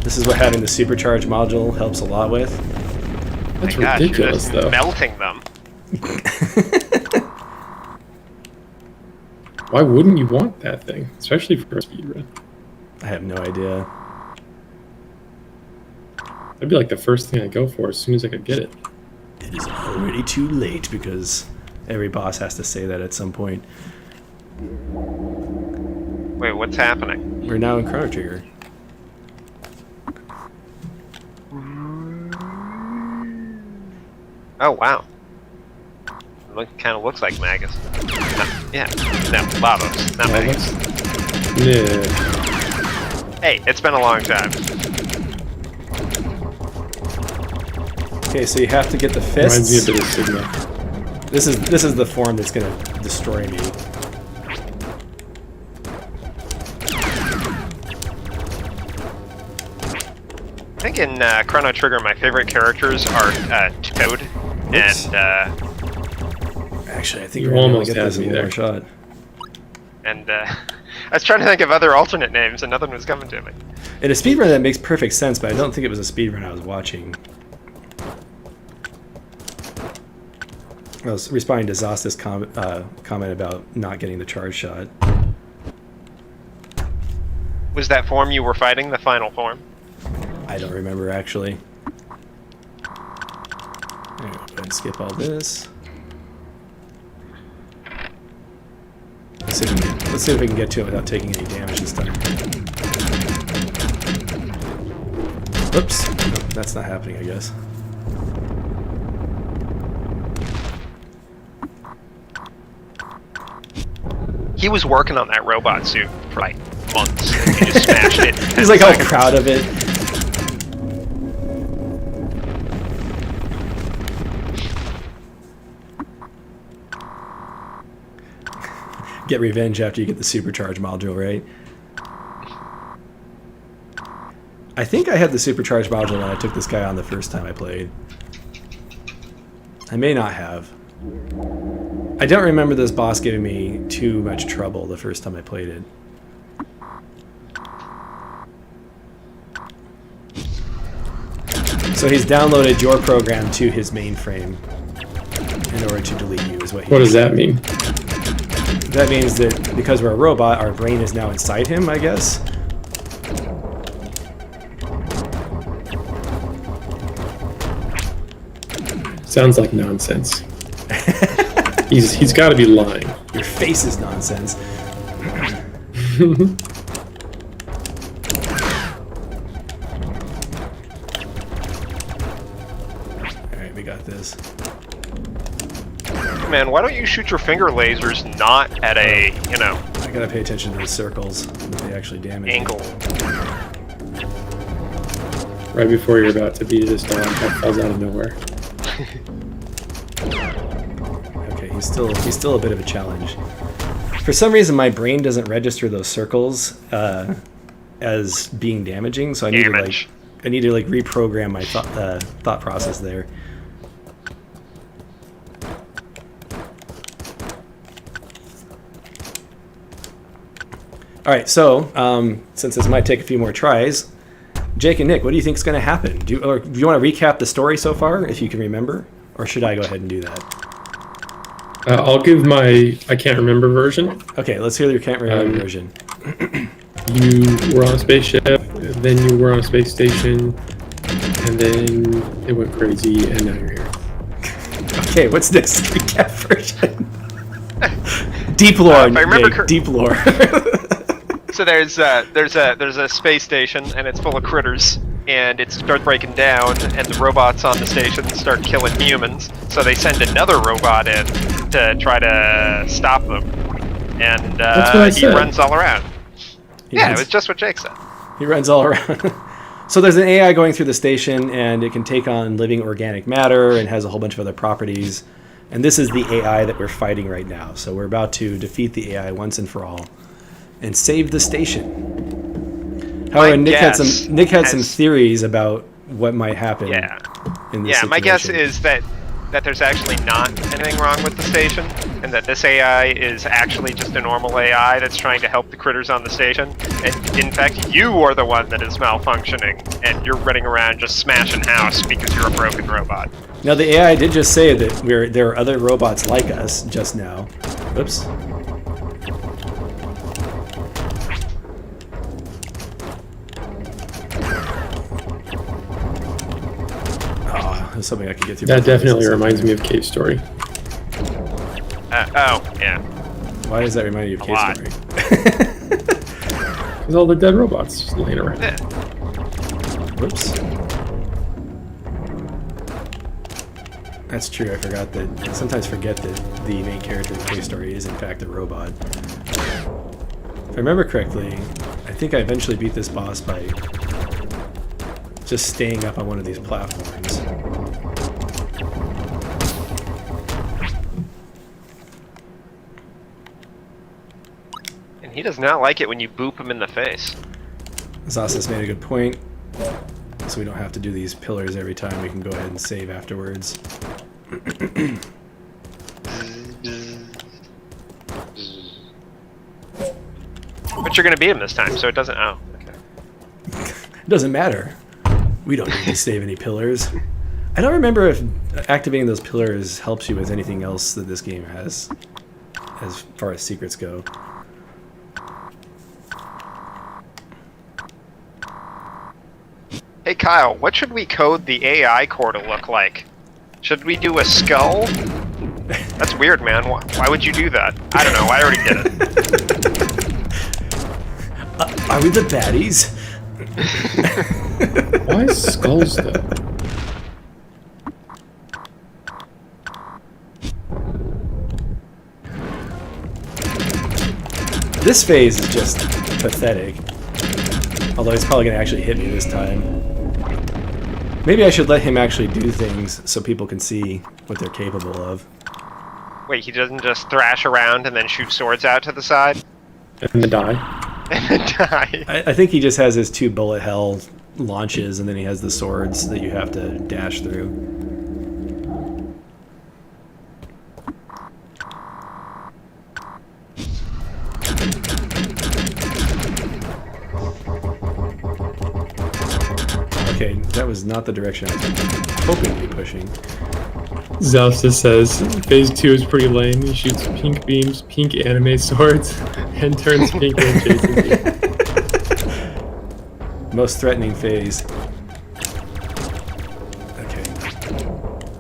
Speaker 1: This is what having the supercharged module helps a lot with.
Speaker 2: That's
Speaker 3: My gosh, you're
Speaker 2: ridiculous,
Speaker 3: just
Speaker 2: though.
Speaker 3: melting them.
Speaker 2: Why wouldn't you want that thing? Especially for a speedrun.
Speaker 1: I have no idea.
Speaker 2: That'd be like the first thing I go for as soon as I could get it.
Speaker 1: It is already too late because every boss has to say that at some point.
Speaker 3: Wait, what's happening?
Speaker 1: We're now in Chrono Trigger.
Speaker 3: Oh, wow. Kind of looks like Magus. No, yeah, no, Lavos, not Magus.
Speaker 2: Yeah.
Speaker 3: Hey, it's been a long time.
Speaker 1: Okay, so you have to get the
Speaker 2: Reminds me a
Speaker 1: fists.
Speaker 2: bit of Sigma.
Speaker 1: This is the form that's gonna destroy me.
Speaker 3: I think in Chrono Trigger, my favorite characters are Toad
Speaker 1: Oops.
Speaker 3: and
Speaker 1: Actually, I think
Speaker 2: You
Speaker 1: we're gonna
Speaker 2: almost
Speaker 1: get
Speaker 2: had
Speaker 1: this in
Speaker 2: me
Speaker 1: one
Speaker 2: there.
Speaker 1: more shot.
Speaker 3: I was trying to think of other alternate names, and nothing was coming to me.
Speaker 1: In a speedrun, that makes perfect sense, but I don't think it was a speedrun I was watching. I was responding to Zosta's comment about not getting the charge shot.
Speaker 3: Was that form you were fighting the final form?
Speaker 1: I don't remember, actually. Go ahead and skip all this. Let's see if we can get to it without taking any damage this time. Oops. No, that's not happening, I guess.
Speaker 3: He was working on that robot suit for like months, and he just smashed it.
Speaker 1: He's like all proud of it. Get revenge after you get the supercharged module, right? I think I had the supercharged module when I took this guy on the first time I played. I may not have. I don't remember this boss giving me too much trouble the first time I played it. So he's downloaded your program to his mainframe in order to delete you, is what he
Speaker 2: What does that mean?
Speaker 1: That means that because we're a robot, our brain is now inside him, I guess.
Speaker 2: Sounds like nonsense. He's got to be lying.
Speaker 1: Your face is nonsense. Alright, we got this.
Speaker 3: Man, why don't you shoot your finger lasers not at a, you know,
Speaker 1: I gotta pay attention to the circles that they actually damage.
Speaker 3: angle?
Speaker 2: Right before you're about to beat this dog that falls out of nowhere.
Speaker 1: Okay, he's still a bit of a challenge. For some reason, my brain doesn't register those circles as being damaging, so I need
Speaker 3: Damage.
Speaker 1: to reprogram my thought process there. All right, so since this might take a few more tries, Jake and Nick, what do you think is going to happen? Do you want to recap the story so far, if you can remember, or should I go ahead and do that?
Speaker 2: I'll give my I can't remember version.
Speaker 1: Okay, let's hear your can't remember version.
Speaker 2: You were on a spaceship, then you were on a space station, and then it went crazy, and now you're here.
Speaker 1: Okay, what's this recap version? Deep lore.
Speaker 3: If I remember
Speaker 1: Jake, deep lore.
Speaker 3: So there's a space station and it's full of critters, and it starts breaking down, and the robots on the station start killing humans. So they send another robot in to try to stop them, and
Speaker 2: That's what I
Speaker 3: he
Speaker 2: said.
Speaker 3: runs all around. Yeah,
Speaker 1: runs-
Speaker 3: it was just what Jake said.
Speaker 1: He runs all around. So there's an AI going through the station, and it can take on living organic matter and has a whole bunch of other properties. And this is the AI that we're fighting right now. So we're about to defeat the AI once and for all and save the station. However, Nick had some theories about what might happen
Speaker 3: Yeah.
Speaker 1: in this
Speaker 3: Yeah,
Speaker 1: situation.
Speaker 3: my guess is that there's actually not anything wrong with the station, and that this AI is actually just a normal AI that's trying to help the critters on the station. And in fact, you are the one that is malfunctioning, and you're running around just smashing house because you're a broken robot.
Speaker 1: Now, the AI did just say that there are other robots like us just now. Whoops. That's something I could get through.
Speaker 2: That definitely reminds me of Cave Story.
Speaker 3: Oh, yeah.
Speaker 1: Why does that remind you of Cave
Speaker 3: lot.
Speaker 1: Story?
Speaker 2: There's all the dead robots just laying around.
Speaker 3: Yeah.
Speaker 1: Whoops. That's true. I forgot that. I sometimes forget that the main character in Cave Story is in fact a robot. If I remember correctly, I think I eventually beat this boss by just staying up on one of these platforms.
Speaker 3: And he does not like it when you boop him in the face.
Speaker 1: Zasa's made a good point, so we don't have to do these pillars every time. We can go ahead and save afterwards.
Speaker 3: But you're gonna beat him this time, so it doesn't. Oh, okay.
Speaker 1: It doesn't matter. We don't need to save any pillars. I don't remember if activating those pillars helps you with anything else that this game has, as far as secrets go.
Speaker 3: Hey Kyle, what should we code the AI core to look like? Should we do a skull? That's weird, man. Why would you do that? I don't know. I already did it.
Speaker 1: Are we the baddies?
Speaker 2: Why skulls though?
Speaker 1: This phase is just pathetic. Although he's probably going to actually hit me this time. Maybe I should let him actually do things so people can see what they're capable of.
Speaker 3: Wait, he doesn't just thrash around and then shoot swords out to the side?
Speaker 2: And then die.
Speaker 3: And then die.
Speaker 1: I think he just has his 2 bullet hell launches, and then he has the swords that you have to dash through. Okay, that was not the direction I was hoping to be pushing.
Speaker 2: Zausta says, Phase 2 is pretty lame. He shoots pink beams, pink anime swords, and turns pink when chasing you.
Speaker 1: Most threatening phase. Okay.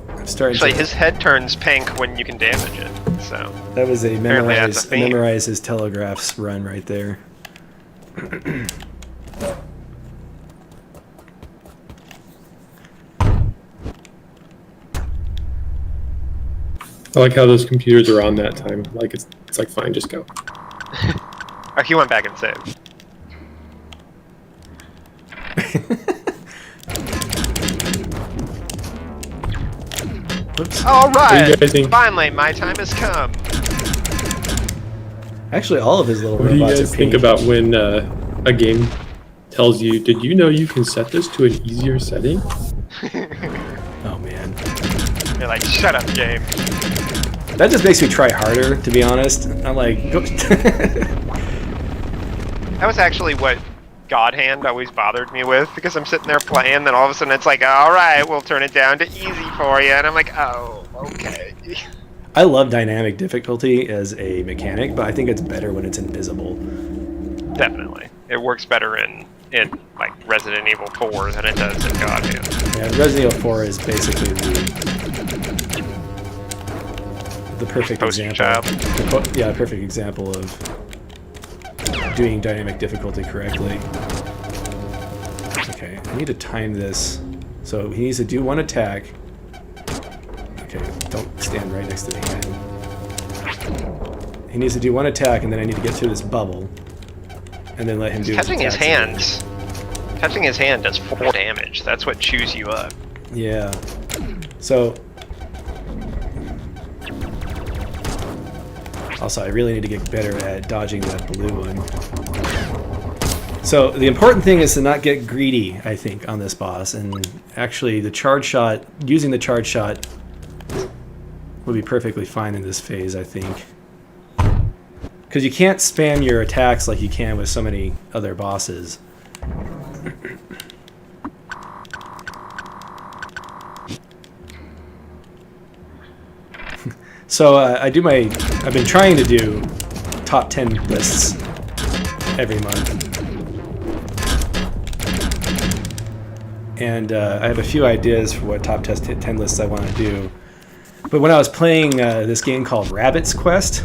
Speaker 1: I'm starting
Speaker 3: Actually,
Speaker 1: to...
Speaker 3: his head turns pink when you can damage it. So So
Speaker 1: That was a
Speaker 3: Apparently that's a theme.
Speaker 1: memorize his telegraphs run right there.
Speaker 2: I like how those computers are on that time. Like it's like fine, just go.
Speaker 3: oh, he went back and saved.
Speaker 1: Oops.
Speaker 3: All
Speaker 2: What do you
Speaker 3: right,
Speaker 2: guys think?
Speaker 3: finally, my time has come.
Speaker 1: Actually, all of his little
Speaker 2: What do you
Speaker 1: robots
Speaker 2: guys
Speaker 1: are
Speaker 2: think
Speaker 1: pink.
Speaker 2: about when a game tells you, "Did you know you can set this to an easier setting?"
Speaker 1: Oh man,
Speaker 3: You're like, shut up, game.
Speaker 1: that just makes me try harder. To be honest, I'm like, go
Speaker 3: That was actually what God Hand always bothered me with, because I'm sitting there playing, then all of a sudden it's like, alright, we'll turn it down to easy for you, and I'm like, oh, okay.
Speaker 1: I love dynamic difficulty as a mechanic, but I think it's better when it's invisible.
Speaker 3: Definitely. It works better in like Resident Evil 4 than it does in God Hand.
Speaker 1: Yeah, Resident Evil 4 is basically the perfect
Speaker 3: Poster
Speaker 1: example.
Speaker 3: child.
Speaker 1: Yeah, perfect example of doing dynamic difficulty correctly. Okay, I need to time this. So he needs to do one attack. Okay, don't stand right next to the hand. He needs to do one attack, and then I need to get through this bubble, and then let him do
Speaker 3: Touching his
Speaker 1: attacks again.
Speaker 3: hands. Touching his hand does 4 damage. That's what chews you up.
Speaker 1: Yeah. So. Also, I really need to get better at dodging that blue one. So the important thing is to not get greedy, I think, on this boss. And actually, the charge shot, using the charge shot, would be perfectly fine in this phase, I think. Because you can't spam your attacks like you can with so many other bosses. So I've been trying to do top 10 lists every month. And I have a few ideas for what top 10 lists I want to do. But when I was playing this game called Rabbit's Quest,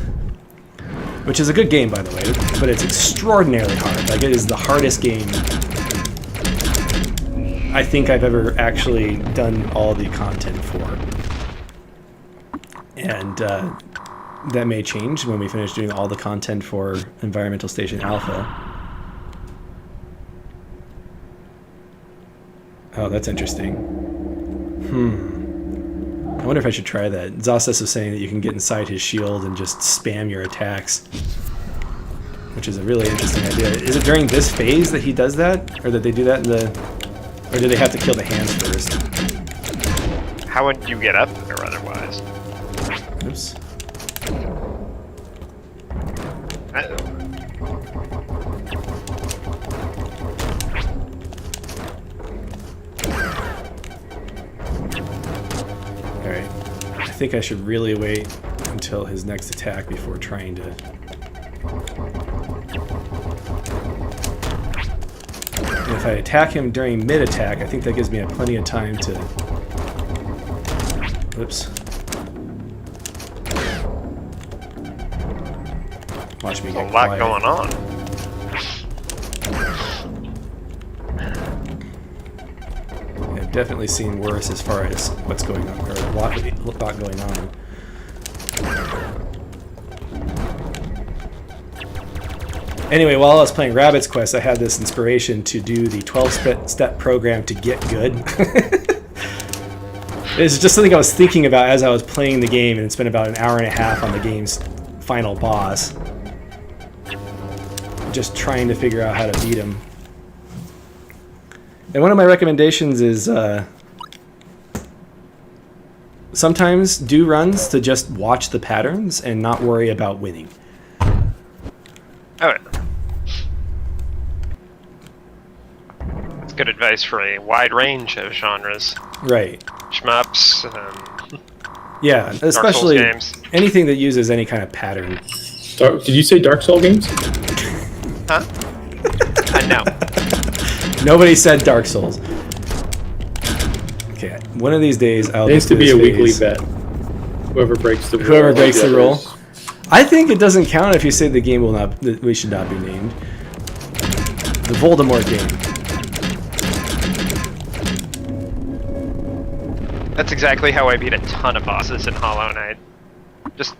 Speaker 1: which is a good game, by the way, but it's extraordinarily hard. Like, it is the hardest game I think I've ever actually done all the content for. And that may change when we finish doing all the content for Environmental Station Alpha. Oh, that's interesting. I wonder if I should try that. Zostas is saying that you can get inside his shield and just spam your attacks, which is a really interesting idea. Is it during this phase that he does that? Or that they do that in the... Or do they have to kill the hands first?
Speaker 3: How would you get up there otherwise?
Speaker 1: Oops. Alright. I think I should really wait until his next attack before trying to... And if I attack him during mid-attack, I think that gives me plenty of time to... Oops. Watch me
Speaker 3: There's
Speaker 1: get
Speaker 3: a lot
Speaker 1: quiet.
Speaker 3: going on.
Speaker 1: I've definitely seen worse as far as what's going on, or a lot going on. Anyway, while I was playing Rabbit's Quest, I had this inspiration to do the 12-step program to get good. It's just something I was thinking about as I was playing the game, and it's been about an hour and a half on the game's final boss. Just trying to figure out how to beat him. And one of my recommendations is sometimes do runs to just watch the patterns and not worry about winning.
Speaker 3: Alright. That's good advice for a wide range of genres.
Speaker 1: Right.
Speaker 3: Shmups,
Speaker 1: Yeah,
Speaker 3: Dark
Speaker 1: especially
Speaker 3: Souls games.
Speaker 1: anything that uses any kind of pattern.
Speaker 2: Did you say Dark Souls games?
Speaker 3: Huh? No.
Speaker 1: Nobody said Dark Souls. Okay, one of these days I'll
Speaker 2: It needs
Speaker 1: get
Speaker 2: to be
Speaker 1: this
Speaker 2: a weekly
Speaker 1: phase.
Speaker 2: bet. Whoever breaks the rule.
Speaker 1: Whoever breaks the rule.
Speaker 2: others
Speaker 1: I think it doesn't count if you say the game will not. That we should not be named. The Voldemort game.
Speaker 3: That's exactly how I beat a ton of bosses in Hollow Knight. Just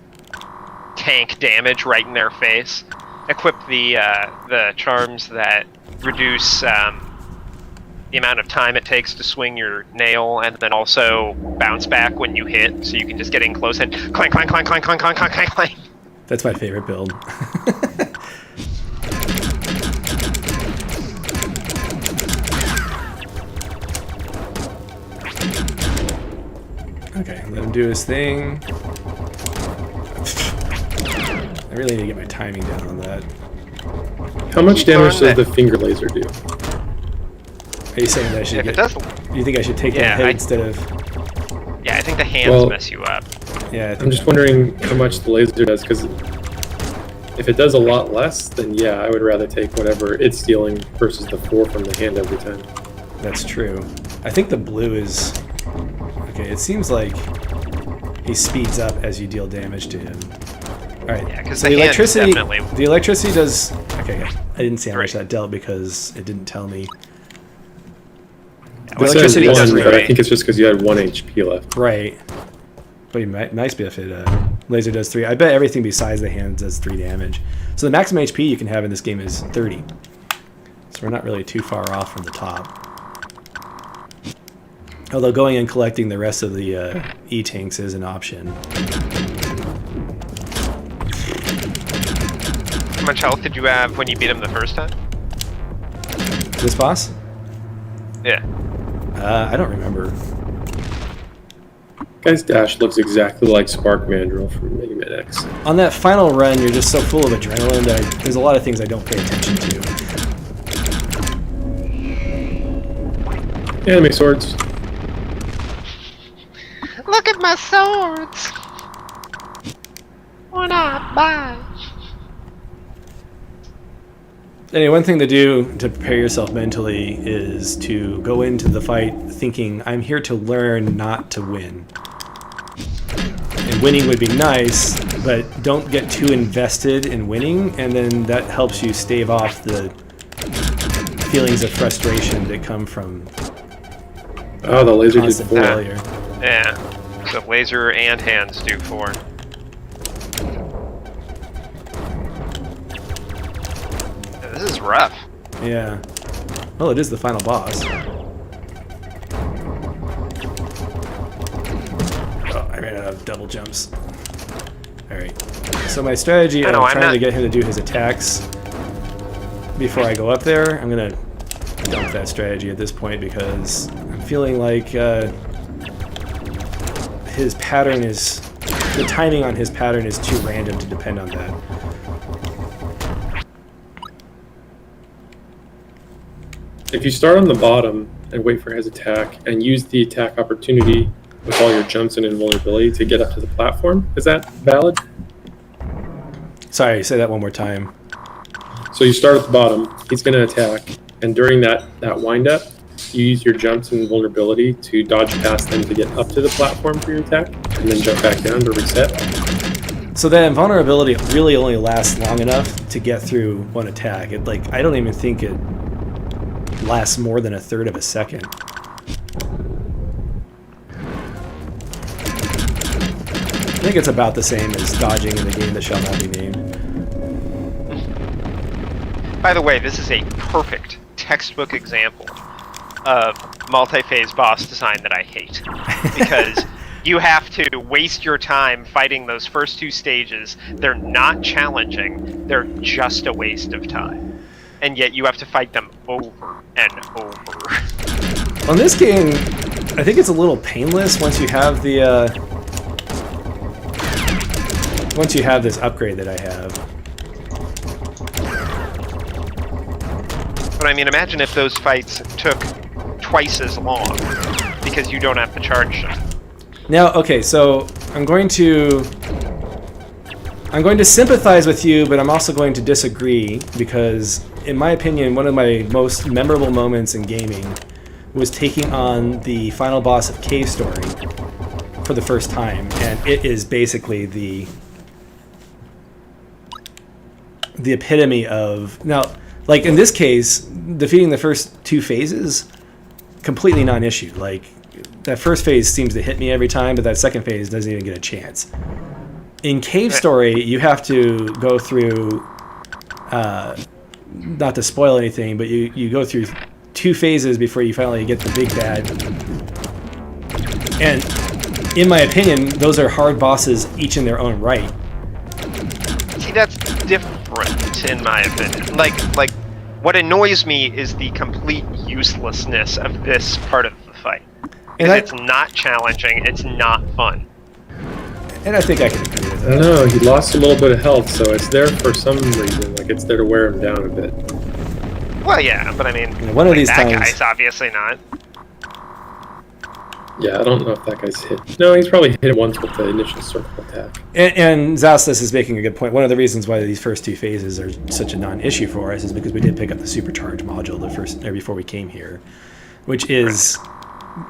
Speaker 3: tank damage right in their face. Equip the charms that reduce the amount of time it takes to swing your nail, and then also bounce back when you hit, so you can just get in close and clank, clank, clank, clank, clank, clank, clank, clank, clank.
Speaker 1: That's my favorite build. Okay, let him do his thing. I really need to get my timing down on that.
Speaker 2: How much damage does the finger laser do?
Speaker 1: Are you saying that I should
Speaker 3: If it
Speaker 1: get...
Speaker 3: does,
Speaker 1: You think I should take
Speaker 3: Yeah,
Speaker 1: the head
Speaker 3: I-
Speaker 1: instead of...
Speaker 3: yeah, I think the hands
Speaker 2: Well-
Speaker 3: mess you up.
Speaker 1: Yeah, I think
Speaker 2: I'm just wondering how much the laser does, because if it does a lot less, then yeah, I would rather take whatever it's dealing versus the 4 from the hand every time.
Speaker 1: that's true. I think the blue is... Okay, it seems like he speeds up as you deal damage to him. Alright,
Speaker 3: Yeah, 'cause
Speaker 1: so
Speaker 3: the
Speaker 1: the
Speaker 3: hand
Speaker 1: electricity...
Speaker 3: definitely-
Speaker 1: The electricity does... Okay, I didn't see how much
Speaker 3: Three.
Speaker 1: that dealt because it didn't tell me.
Speaker 3: Yeah,
Speaker 1: The
Speaker 2: It says
Speaker 1: electricity does
Speaker 2: 1, but I
Speaker 3: three.
Speaker 2: think it's just because you had 1 HP left.
Speaker 1: Right. But it might be if it laser does 3. I bet everything besides the hands does 3 damage. So the maximum HP you can have in this game is 30. So we're not really too far off from the top. Although going and collecting the rest of the E-tanks is an option.
Speaker 3: How much health did you have when you beat him the first time?
Speaker 1: This boss?
Speaker 3: Yeah.
Speaker 1: I don't remember.
Speaker 2: Guy's dash looks exactly like Spark Mandrill from Mega Man X.
Speaker 1: On that final run, you're just so full of adrenaline that there's a lot of things I don't pay attention to.
Speaker 2: Anime swords.
Speaker 3: Look at my swords! Why not buy?
Speaker 1: Anyway, one thing to do to prepare yourself mentally is to go into the fight thinking, I'm here to learn, not to win. And winning would be nice, but don't get too invested in winning, and then that helps you stave off the feelings of frustration that come from
Speaker 2: Oh, the laser did
Speaker 1: constant
Speaker 2: 4.
Speaker 1: failure.
Speaker 3: Yeah. So laser and hands do 4. Yeah, this is rough.
Speaker 1: Yeah. Well, it is the final boss. Oh, I ran out of double jumps. Alright. So my strategy
Speaker 3: I
Speaker 1: of
Speaker 3: know, I'm
Speaker 1: trying to
Speaker 3: not-
Speaker 1: get him to do his attacks before I go up there, I'm gonna dump that strategy at this point because I'm feeling like his pattern is... The timing on his pattern is too random to depend on that.
Speaker 2: If you start on the bottom and wait for his attack and use the attack opportunity with all your jumps and invulnerability to get up to the platform, is that valid?
Speaker 1: Sorry, say that one more time.
Speaker 2: So you start at the bottom, he's going to attack, and during that wind up, you use your jumps and vulnerability to dodge past them to get up to the platform for your attack, and then jump back down to reset.
Speaker 1: So that invulnerability really only lasts long enough to get through one attack. It I don't even think it lasts more than a third of a second. I think it's about the same as dodging in the game that shall not be named.
Speaker 3: By the way, this is a perfect textbook example of multi-phase boss design that I hate. Because you have to waste your time fighting those first 2 stages. They're not challenging, they're just a waste of time. And yet you have to fight them over and over.
Speaker 1: On this game, I think it's a little painless once you have the once you have this upgrade that I have.
Speaker 3: But I mean, imagine if those fights took twice as long because you don't have the charge shot.
Speaker 1: Now, okay, so I'm going to sympathize with you, but I'm also going to disagree because, in my opinion, one of my most memorable moments in gaming was taking on the final boss of Cave Story for the first time, and it is basically the the epitome of now. Like in this case, defeating the first 2 phases, completely non-issue. Like that first phase seems to hit me every time, but that second phase doesn't even get a chance. In Cave Story, you have to go through, not to spoil anything, but you go through 2 phases before you finally get the big bad. And in my opinion, those are hard bosses each in their own right.
Speaker 3: See, that's different in my opinion. Like, what annoys me is the complete uselessness of this part of the fight.
Speaker 1: And
Speaker 3: It's not challenging, it's not fun.
Speaker 1: And I think I can agree with
Speaker 2: I
Speaker 1: that.
Speaker 2: don't know, he lost a little bit of health, so it's there for some reason. Like, it's there to wear him down a bit.
Speaker 3: Well, yeah, but I mean,
Speaker 1: One of these
Speaker 3: that
Speaker 1: times,
Speaker 3: guy's obviously not.
Speaker 2: Yeah, I don't know if that guy's hit. No, he's probably hit once with the initial circle attack.
Speaker 1: and Zastas is making a good point. One of the reasons why these first 2 phases are such a non-issue for us is because we did pick up the supercharge module before we came here, which is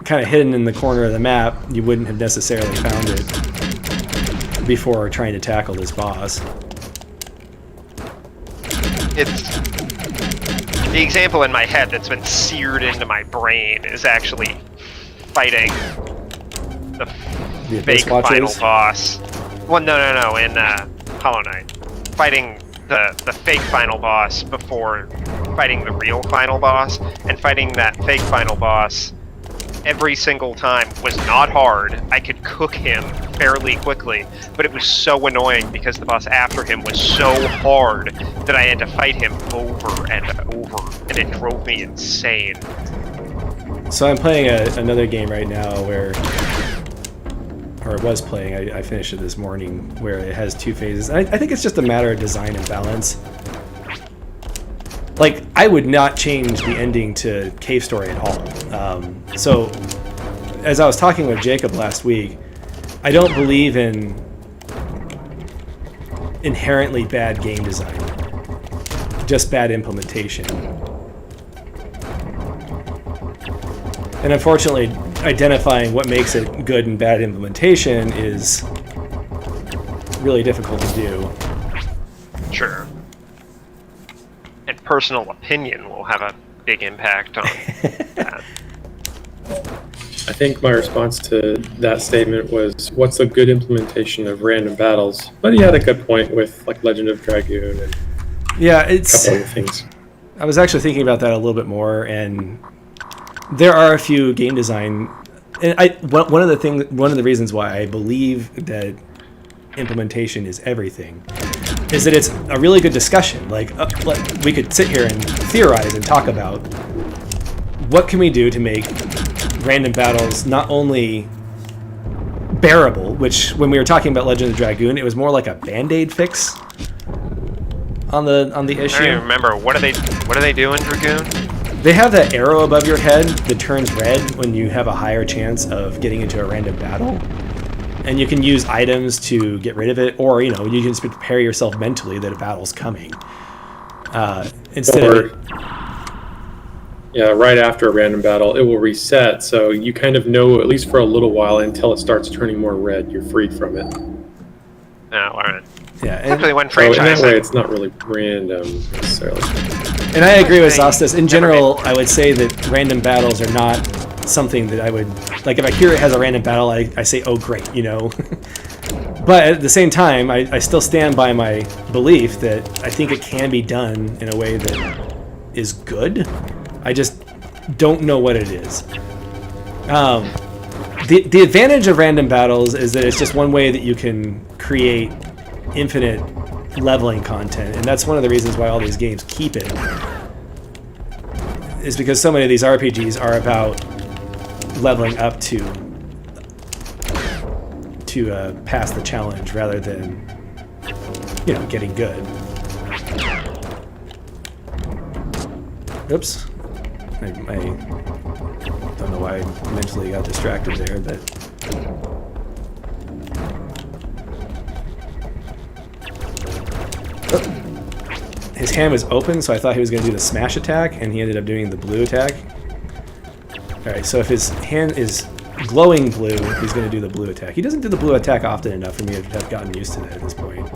Speaker 1: kind of hidden in the corner of the map. You wouldn't have necessarily found it before trying to tackle this boss.
Speaker 3: It's the example in my head that's been seared into my brain is actually fighting the
Speaker 1: The
Speaker 3: fake
Speaker 1: Abyss Watchers?
Speaker 3: final boss. Well, no, in Hollow Knight. Fighting the fake final boss before fighting the real final boss, and fighting that fake final boss every single time was not hard. I could cook him fairly quickly, but it was so annoying because the boss after him was so hard that I had to fight him over and over, and it drove me insane.
Speaker 1: So I'm playing another game right now where, or it was playing, I finished it this morning, where it has 2 phases. I think it's just a matter of design and balance. Like, I would not change the ending to Cave Story at all. So, as I was talking with Jacob last week, I don't believe in inherently bad game design, just bad implementation. And unfortunately, identifying what makes it good and bad implementation is really difficult to do.
Speaker 3: Sure. And personal opinion will have a big impact on that.
Speaker 2: I think my response to that statement was, what's a good implementation of random battles? But he had a good point with, like, Legend of Dragoon and
Speaker 1: Yeah,
Speaker 2: a couple other things.
Speaker 1: I was actually thinking about that a little bit more, and there are a few game design. And one of the reasons why I believe that implementation is everything is that it's a really good discussion. Like we could sit here and theorize and talk about what can we do to make random battles not only bearable, which when we were talking about Legend of Dragoon, it was more like a band-aid fix on the issue.
Speaker 3: I don't even remember. What do they do in Dragoon?
Speaker 1: They have that arrow above your head that turns red when you have a higher chance of getting into a random battle. And you can use items to get rid of it, or you can just prepare yourself mentally that a battle's coming.
Speaker 2: Right after a random battle, it will reset, so you kind of know, at least for a little while, until it starts turning more red, you're freed from it.
Speaker 3: Oh, alright.
Speaker 1: Yeah,
Speaker 3: Actually, one
Speaker 2: So in
Speaker 3: franchise.
Speaker 2: that way, it's not really random necessarily.
Speaker 1: and I agree with Zostas. In general, I would say that random battles are not something that I would like. If I hear it has a random battle, I say, "Oh, great," But at the same time, I still stand by my belief that I think it can be done in a way that is good. I just don't know what it is. The advantage of random battles is that it's just one way that you can create infinite leveling content, and that's one of the reasons why all these games keep it. Is because so many of these RPGs are about leveling up to pass the challenge rather than getting good. Oops. I don't know why I mentally got distracted there, but his hand was open, so I thought he was going to do the smash attack, and he ended up doing the blue attack. Alright, so if his hand is glowing blue, he's going to do the blue attack. He doesn't do the blue attack often enough for me to have gotten used to that at this point.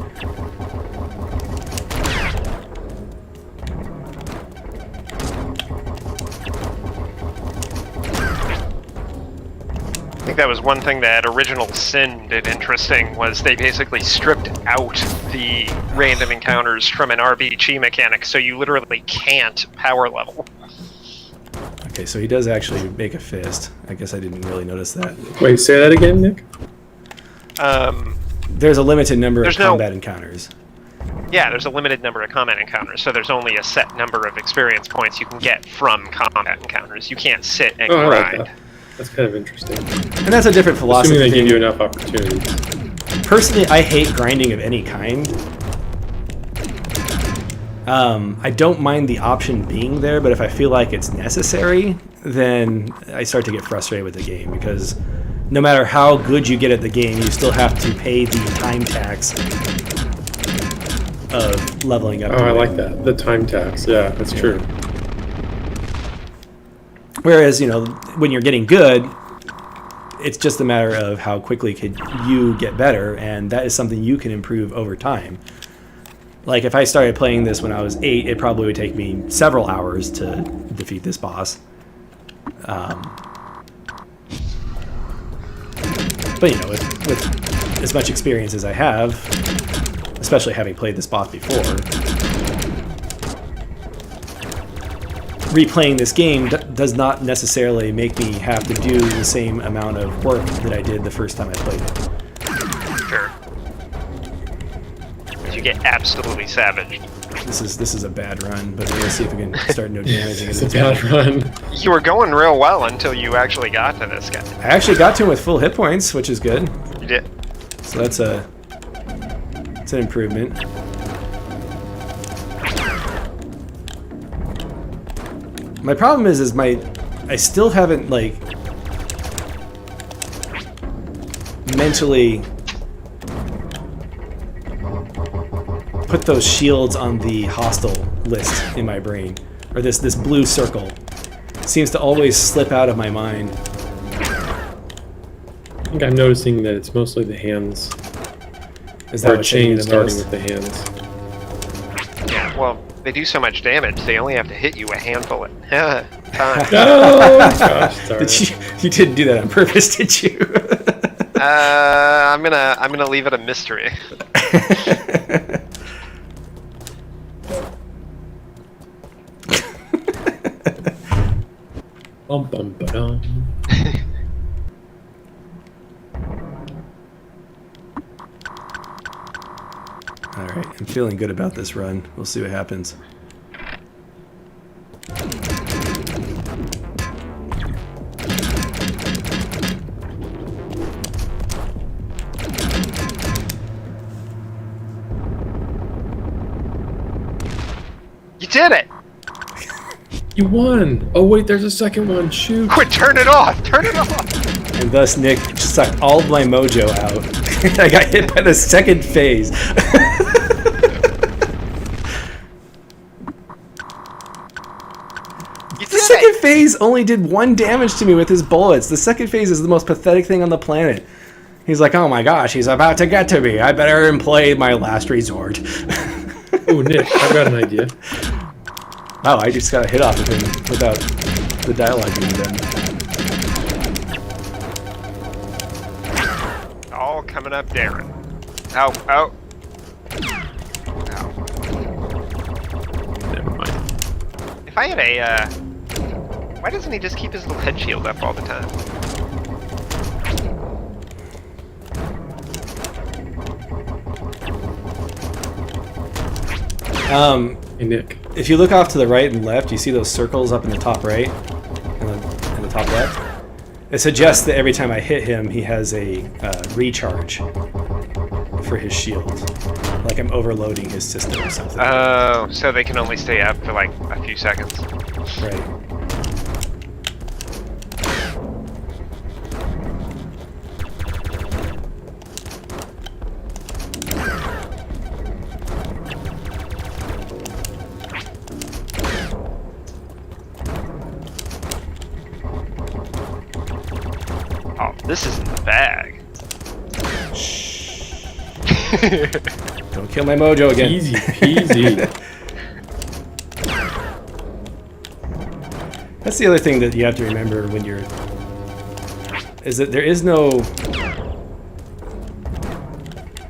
Speaker 3: think that was one thing that Original Sin did interesting, was they basically stripped out the random encounters from an RPG mechanic, so you literally can't power level.
Speaker 1: Okay, so he does actually make a fist. I guess I didn't really notice that.
Speaker 2: Wait, say that again, Nick?
Speaker 1: There's a limited number of
Speaker 3: There's no-
Speaker 1: combat encounters.
Speaker 3: Yeah, there's a limited number of combat encounters, so there's only a set number of experience points you can get from combat encounters. You can't sit and
Speaker 2: Oh, I like
Speaker 3: grind.
Speaker 2: that. That's kind of interesting.
Speaker 1: And that's a different philosophy.
Speaker 2: Assuming they give
Speaker 1: thing.
Speaker 2: you enough opportunities.
Speaker 1: Personally, I hate grinding of any kind. I don't mind the option being there, but if I feel like it's necessary, then I start to get frustrated with the game, because no matter how good you get at the game, you still have to pay the time tax of leveling up.
Speaker 2: Oh, I like that. The time tax. Yeah, that's true.
Speaker 1: Whereas, you know, when you're getting good, it's just a matter of how quickly could you get better, and that is something you can improve over time. Like, if I started playing this when I was 8, it probably would take me several hours to defeat this boss. But, you know, with as much experience as I have, especially having played this boss before, replaying this game does not necessarily make me have to do the same amount of work that I did the first time I played it.
Speaker 3: Sure. You get absolutely savaged.
Speaker 1: This is a bad run, but we're gonna see if we can start no damaging
Speaker 2: It's
Speaker 1: it.
Speaker 2: a bad run.
Speaker 3: You were going real well until you actually got to this guy.
Speaker 1: I actually got to him with full hit points, which is good.
Speaker 3: You did.
Speaker 1: So it's an improvement. My problem is I still haven't like mentally put those shields on the hostile list in my brain, or this blue circle seems to always slip out of my mind.
Speaker 2: I think I'm noticing that it's mostly the hands.
Speaker 1: Is that
Speaker 2: Or a
Speaker 1: what's hitting
Speaker 2: chain
Speaker 1: the
Speaker 2: starting
Speaker 1: most?
Speaker 2: with the hands.
Speaker 3: Yeah, well, they do so much damage, they only have to hit you a handful at time.
Speaker 2: No! Gosh, sorry.
Speaker 1: You didn't do that on purpose, did you?
Speaker 3: I'm gonna leave it a mystery.
Speaker 2: Bum, bum, ba-dum.
Speaker 1: Alright, I'm feeling good about this run. We'll see what happens.
Speaker 3: You did it!
Speaker 2: You won! Oh wait, there's a second one. Shoot!
Speaker 3: Quit! Turn it off! Turn it off!
Speaker 1: And thus Nick sucked all of my mojo out. I got hit by the second phase.
Speaker 3: You
Speaker 1: The
Speaker 3: did
Speaker 1: second
Speaker 3: it!
Speaker 1: phase only did 1 damage to me with his bullets. The second phase is the most pathetic thing on the planet. He's like, oh my gosh, he's about to get to me. I better employ my last resort.
Speaker 2: Oh, Nick, I've got an idea.
Speaker 1: Wow, I just got a hit off of him without the dialogue being done.
Speaker 3: All coming up, Darren. Ow, ow. Ow.
Speaker 2: Never mind.
Speaker 3: If I had a, why doesn't he just keep his little head shield up all the time?
Speaker 2: Hey, Nick.
Speaker 1: If you look off to the right and left, you see those circles up in the top right and the top left? It suggests that every time I hit him, he has a recharge for his shield. Like I'm overloading his system or something.
Speaker 3: Oh, so they can only stay up for like a few seconds.
Speaker 1: Right.
Speaker 3: Oh, this is in the bag.
Speaker 1: Don't kill my mojo again.
Speaker 2: Easy peasy.
Speaker 1: That's the other thing that you have to remember when you're is that there is no...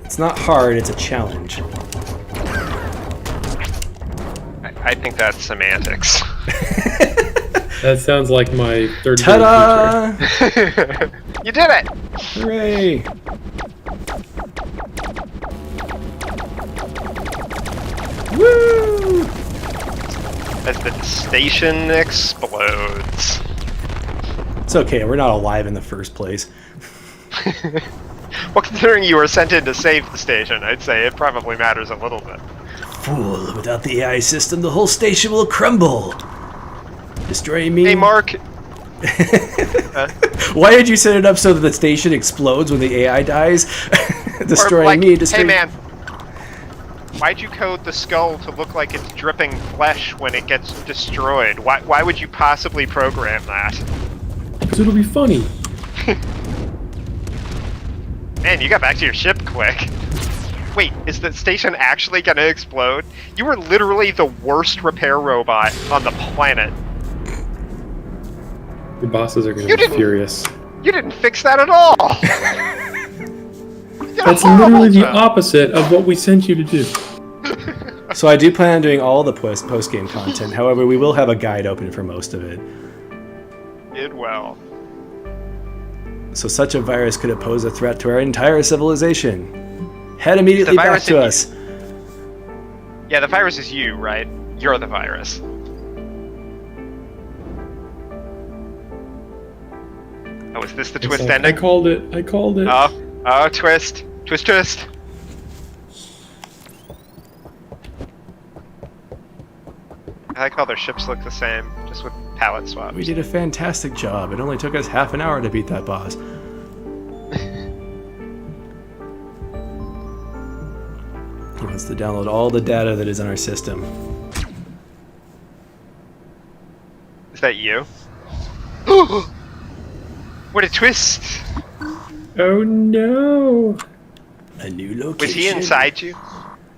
Speaker 1: It's not hard, it's a challenge.
Speaker 3: I think that's semantics.
Speaker 2: That sounds like my third grade
Speaker 1: Ta-da!
Speaker 2: teacher.
Speaker 3: You did it!
Speaker 1: Hooray! Woo!
Speaker 3: As the station explodes.
Speaker 1: It's okay, we're not alive in the first place.
Speaker 3: Well, considering you were sent in to save the station, I'd say it probably matters a little bit.
Speaker 1: Fool, without the AI system, the whole station will crumble. Destroying me.
Speaker 3: Hey, Mark.
Speaker 1: Why did you set it up so that the station explodes when the AI dies? Destroying
Speaker 3: like,
Speaker 1: me. Destroying...
Speaker 3: Hey, man. Why'd you code the skull to look like it's dripping flesh when it gets destroyed? Why would you possibly program that?
Speaker 2: Because it'll be funny.
Speaker 3: Man, you got back to your ship quick. Wait, is the station actually gonna explode? You were literally the worst repair robot on the planet.
Speaker 2: Your bosses are going to be furious.
Speaker 3: You didn't fix that at all!
Speaker 2: That's literally the opposite of what we sent you to do.
Speaker 1: So I do plan on doing all the post-game content. However, we will have a guide open for most of it.
Speaker 3: Did well.
Speaker 1: So such a virus could pose a threat to our entire civilization. Head immediately back to us.
Speaker 3: Yeah, the virus is you, right? You're the virus. Oh, is this the twist ending?
Speaker 2: I called it. I called it.
Speaker 3: Oh, twist. Twist, twist. I like how their ships look the same, just with palette swaps.
Speaker 1: We did a fantastic job. It only took us half an hour to beat that boss. He wants to download all the data that is in our system.
Speaker 3: Is that you? What a twist!
Speaker 2: Oh no!
Speaker 1: A new location.
Speaker 3: Was he inside you?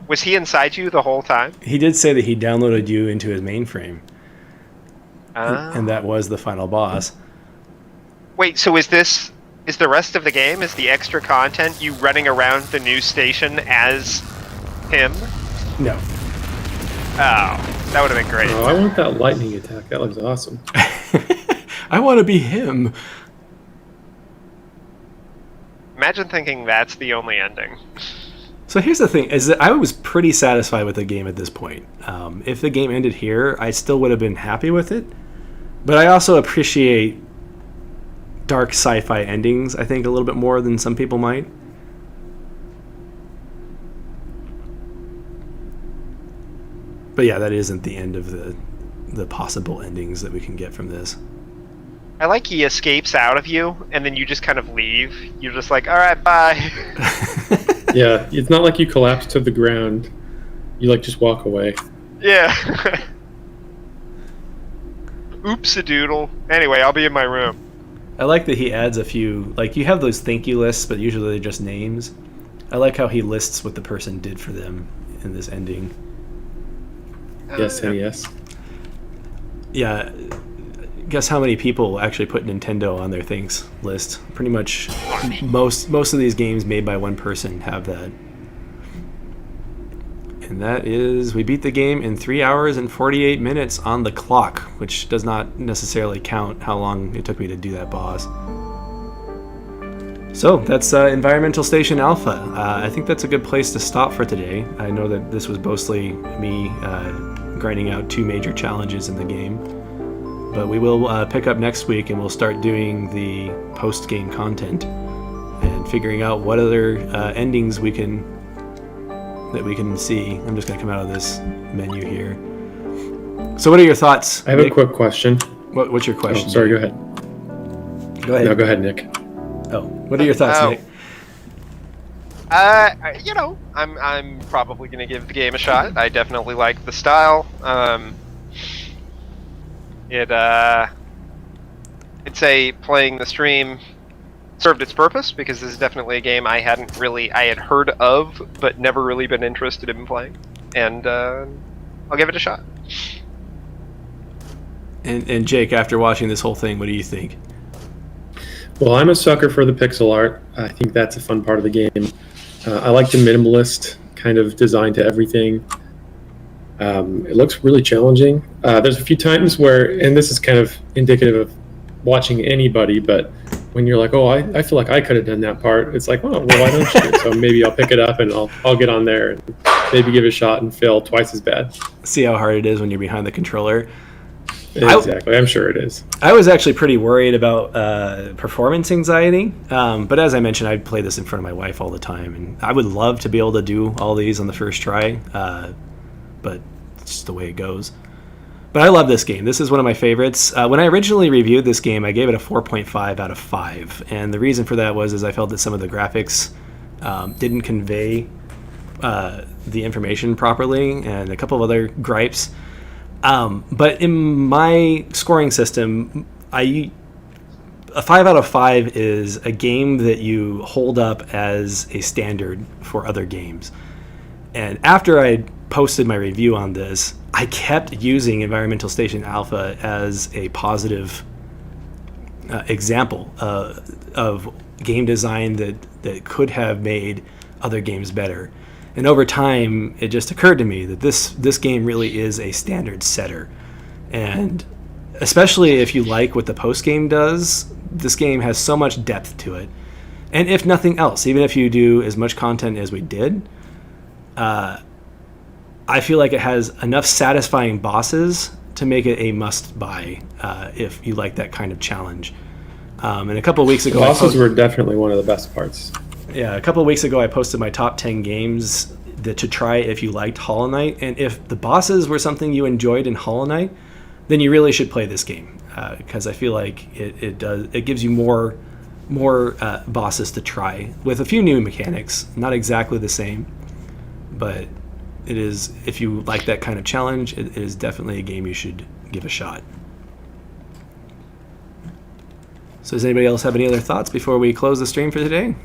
Speaker 3: Was he inside you the whole time?
Speaker 1: He did say that he downloaded you into his mainframe.
Speaker 3: Ah.
Speaker 1: And that was the final boss.
Speaker 3: Wait, so is the rest of the game, is the extra content you running around the new station as him?
Speaker 1: No.
Speaker 3: Oh, that would have been great.
Speaker 2: Oh, I want that lightning attack. That looks awesome.
Speaker 1: I want to be him.
Speaker 3: Imagine thinking that's the only ending.
Speaker 1: So here's the thing, is that I was pretty satisfied with the game at this point. If the game ended here, I still would have been happy with it. But I also appreciate dark sci-fi endings, I think, a little bit more than some people might. But yeah, that isn't the end of the possible endings that we can get from this.
Speaker 3: I like he escapes out of you, and then you just kind of leave. You're just like, alright, bye.
Speaker 2: Yeah, it's not like you collapse to the ground. You like just walk away.
Speaker 3: Yeah. Oops-a-doodle. Anyway, I'll be in my room.
Speaker 1: I like that he adds a few, like you have those thank you lists, but usually they're just names. I like how he lists what the person did for them in this ending.
Speaker 2: Yes and yes.
Speaker 1: Yeah, guess how many people actually put Nintendo on their thanks list? Pretty much most of these games made by one person have that. And that is, we beat the game in 3 hours and 48 minutes on the clock, which does not necessarily count how long it took me to do that boss. So that's Environmental Station Alpha. I think that's a good place to stop for today. I know that this was mostly me grinding out 2 major challenges in the game. But we will pick up next week and we'll start doing the post-game content and figuring out what other endings we can see. I'm just going to come out of this menu here. So what are your thoughts,
Speaker 2: I have
Speaker 1: Nick?
Speaker 2: a quick question.
Speaker 1: What's your question?
Speaker 2: Oh, sorry, go ahead.
Speaker 1: Go ahead.
Speaker 2: No, go ahead, Nick.
Speaker 1: Oh, what are your thoughts, Nick?
Speaker 3: You know, I'm probably gonna give the game a shot. I definitely like the style. I'd say playing the stream served its purpose because this is definitely a game I had heard of but never really been interested in playing, and I'll give it a shot.
Speaker 1: And Jake, after watching this whole thing, what do you think?
Speaker 2: Well, I'm a sucker for the pixel art. I think that's a fun part of the game. I like the minimalist kind of design to everything. It looks really challenging. There's a few times where, and this is kind of indicative of watching anybody, but when you're like, oh, I feel like I could have done that part, it's like, oh, well, why don't you? So maybe I'll pick it up and I'll get on there and maybe give it a shot and fail twice as bad.
Speaker 1: See how hard it is when you're behind the controller.
Speaker 2: Exactly, I'm sure it is.
Speaker 1: I was actually pretty worried about performance anxiety, but as I mentioned, I play this in front of my wife all the time, and I would love to be able to do all these on the first try, but it's just the way it goes. But I love this game. This is one of my favorites. When I originally reviewed this game, I gave it a 4.5 out of 5, and the reason for that was I felt that some of the graphics didn't convey the information properly, and a couple of other gripes. But in my scoring system, a 5 out of 5 is a game that you hold up as a standard for other games. And after I posted my review on this, I kept using Environmental Station Alpha as a positive example of game design that could have made other games better. And over time, it just occurred to me that this game really is a standard setter. And especially if you like what the post game does, this game has so much depth to it. And if nothing else, even if you do as much content as we did, I feel like it has enough satisfying bosses to make it a must-buy if you like that kind of challenge. And a couple of weeks ago,
Speaker 2: Bosses were definitely one of the best parts.
Speaker 1: Yeah, a couple of weeks ago, I posted my top 10 games to try if you liked Hollow Knight. And if the bosses were something you enjoyed in Hollow Knight, then you really should play this game, because I feel like it gives you more bosses to try with a few new mechanics. Not exactly the same, but it is, if you like that kind of challenge, it is definitely a game you should give a shot. So does anybody else have any other thoughts before we close the stream for today?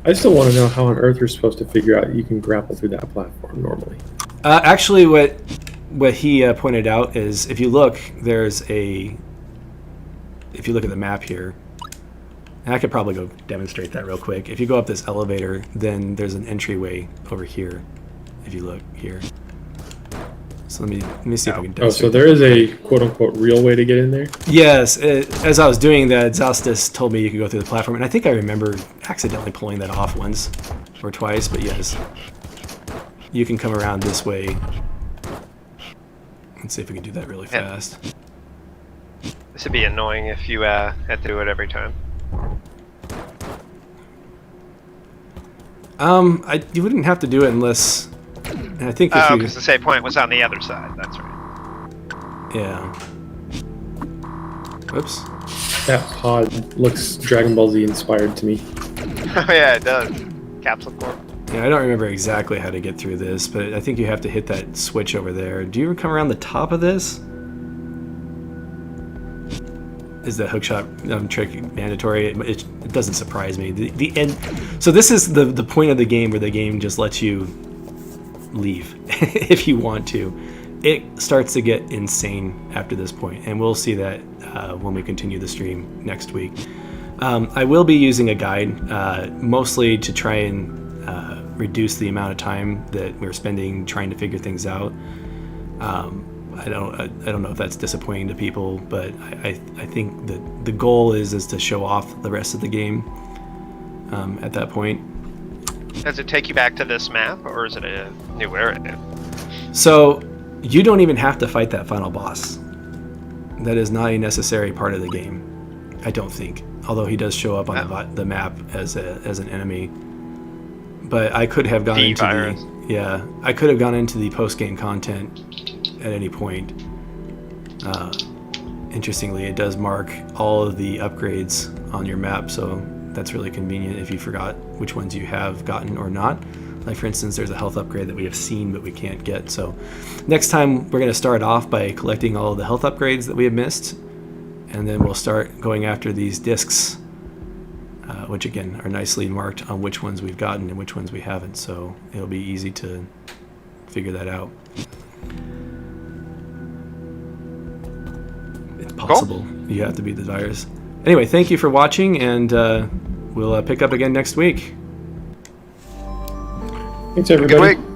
Speaker 2: I still want to know how on earth you're supposed to figure out you can grapple through that platform normally.
Speaker 1: Actually, what he pointed out is if you look at the map here, and I could probably go demonstrate that real quick. If you go up this elevator, then there's an entryway over here. If you look here. So let me see if I can demonstrate.
Speaker 2: Oh, so there is a quote-unquote real way to get in there?
Speaker 1: Yes. As I was doing that, Zostis told me you could go through the platform, and I think I remember accidentally pulling that off once or twice, but yes. You can come around this way. Let's see if we can do that really fast.
Speaker 3: This would be annoying if you had to do it every time.
Speaker 1: You wouldn't have to do it unless... And I think if
Speaker 3: because the save point was on the other side. That's right.
Speaker 1: Yeah. Oops.
Speaker 2: That pod looks Dragon Ball Z inspired to me.
Speaker 3: Oh yeah, it does. Capsule Corp.
Speaker 1: Yeah, I don't remember exactly how to get through this, but I think you have to hit that switch over there. Do you ever come around the top of this? Is the hookshot trick mandatory? It doesn't surprise me. The end. So this is the point of the game where the game just lets you leave if you want to. It starts to get insane after this point, and we'll see that when we continue the stream next week. I will be using a guide, mostly to try and reduce the amount of time that we're spending trying to figure things out. I don't know if that's disappointing to people, but I think that the goal is to show off the rest of the game at that point.
Speaker 3: Does it take you back to this map, or is it a new area?
Speaker 1: So you don't even have to fight that final boss. That is not a necessary part of the game, I don't think. Although he does show up on the map as an enemy. But I could have gone I could have gone into the post-game content at any point. Interestingly, it does mark all of the upgrades on your map, so that's really convenient if you forgot which ones you have gotten or not. Like for instance, there's a health upgrade that we have seen but we can't get. So next time we're going to start off by collecting all of the health upgrades that we have missed, and then we'll start going after these discs, which again are nicely marked on which ones we've gotten and which ones we haven't. So it'll be easy to figure that out. It's possible. Cool. You have to beat the virus. Anyway, thank you for watching, and we'll pick up again next week.
Speaker 2: Thanks, everybody.
Speaker 4: Good week.